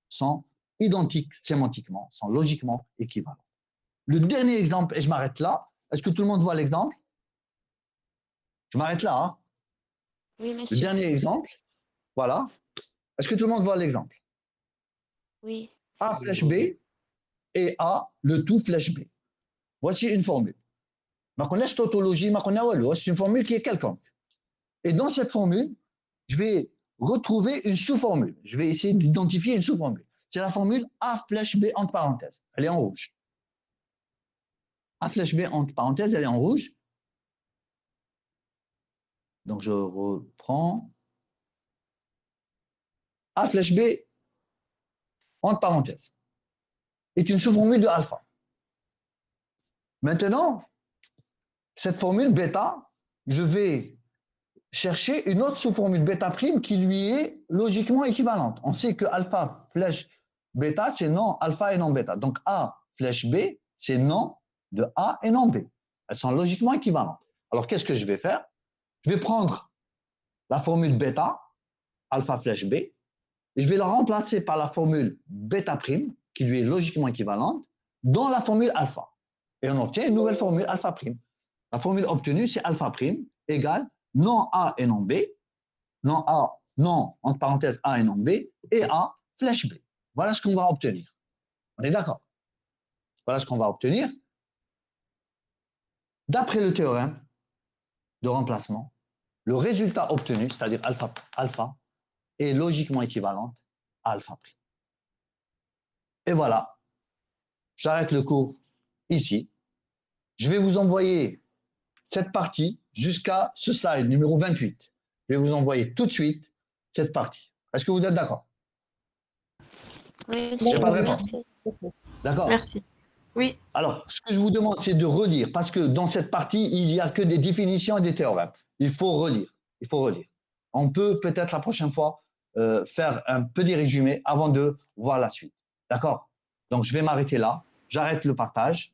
sont identiques sémantiquement, sont logiquement équivalents. Le dernier exemple, et je m'arrête là. Est-ce que tout le monde voit l'exemple? Je m'arrête là. Hein. Oui, Le monsieur. dernier exemple, voilà. Est-ce que tout le monde voit l'exemple? Oui. A flèche B et A le tout flèche B. Voici une formule. Ma connais tautologie, ma connais c'est une formule qui est quelconque. Et dans cette formule, je vais retrouver une sous-formule. Je vais essayer d'identifier une sous-formule. C'est la formule A flèche B entre parenthèses. Elle est en rouge. A flèche B entre parenthèses, elle est en rouge. Donc je reprends. A flèche B entre parenthèses est une sous-formule de alpha. Maintenant, cette formule bêta, je vais chercher une autre sous-formule bêta prime qui lui est logiquement équivalente. On sait que alpha flèche bêta, c'est non alpha et non bêta. Donc A flèche B, c'est non de A et non B. Elles sont logiquement équivalentes. Alors, qu'est-ce que je vais faire? Je vais prendre la formule bêta, alpha flèche B, et je vais la remplacer par la formule bêta prime, qui lui est logiquement équivalente, dans la formule alpha. Et on obtient une nouvelle formule alpha prime. La formule obtenue, c'est alpha prime égale non A et non B, non A, non, entre parenthèses A et non B, et A flèche B. Voilà ce qu'on va obtenir. On est d'accord? Voilà ce qu'on va obtenir. D'après le théorème de remplacement, le résultat obtenu, c'est-à-dire alpha, est logiquement équivalente à alpha prime. Et voilà, j'arrête le cours ici. Je vais vous envoyer cette partie jusqu'à ce slide numéro 28. Je vais vous envoyer tout de suite cette partie. Est-ce que vous êtes d'accord? Oui, J'ai monsieur, pas de réponse. merci. D'accord? Merci. Oui, Alors, ce que je vous demande, c'est de relire, parce que dans cette partie, il n'y a que des définitions et des théorèmes. Il faut relire. Il faut relire. On peut peut-être la prochaine fois faire un petit résumé avant de voir la suite. D'accord? Donc, je vais m'arrêter là. J'arrête le partage.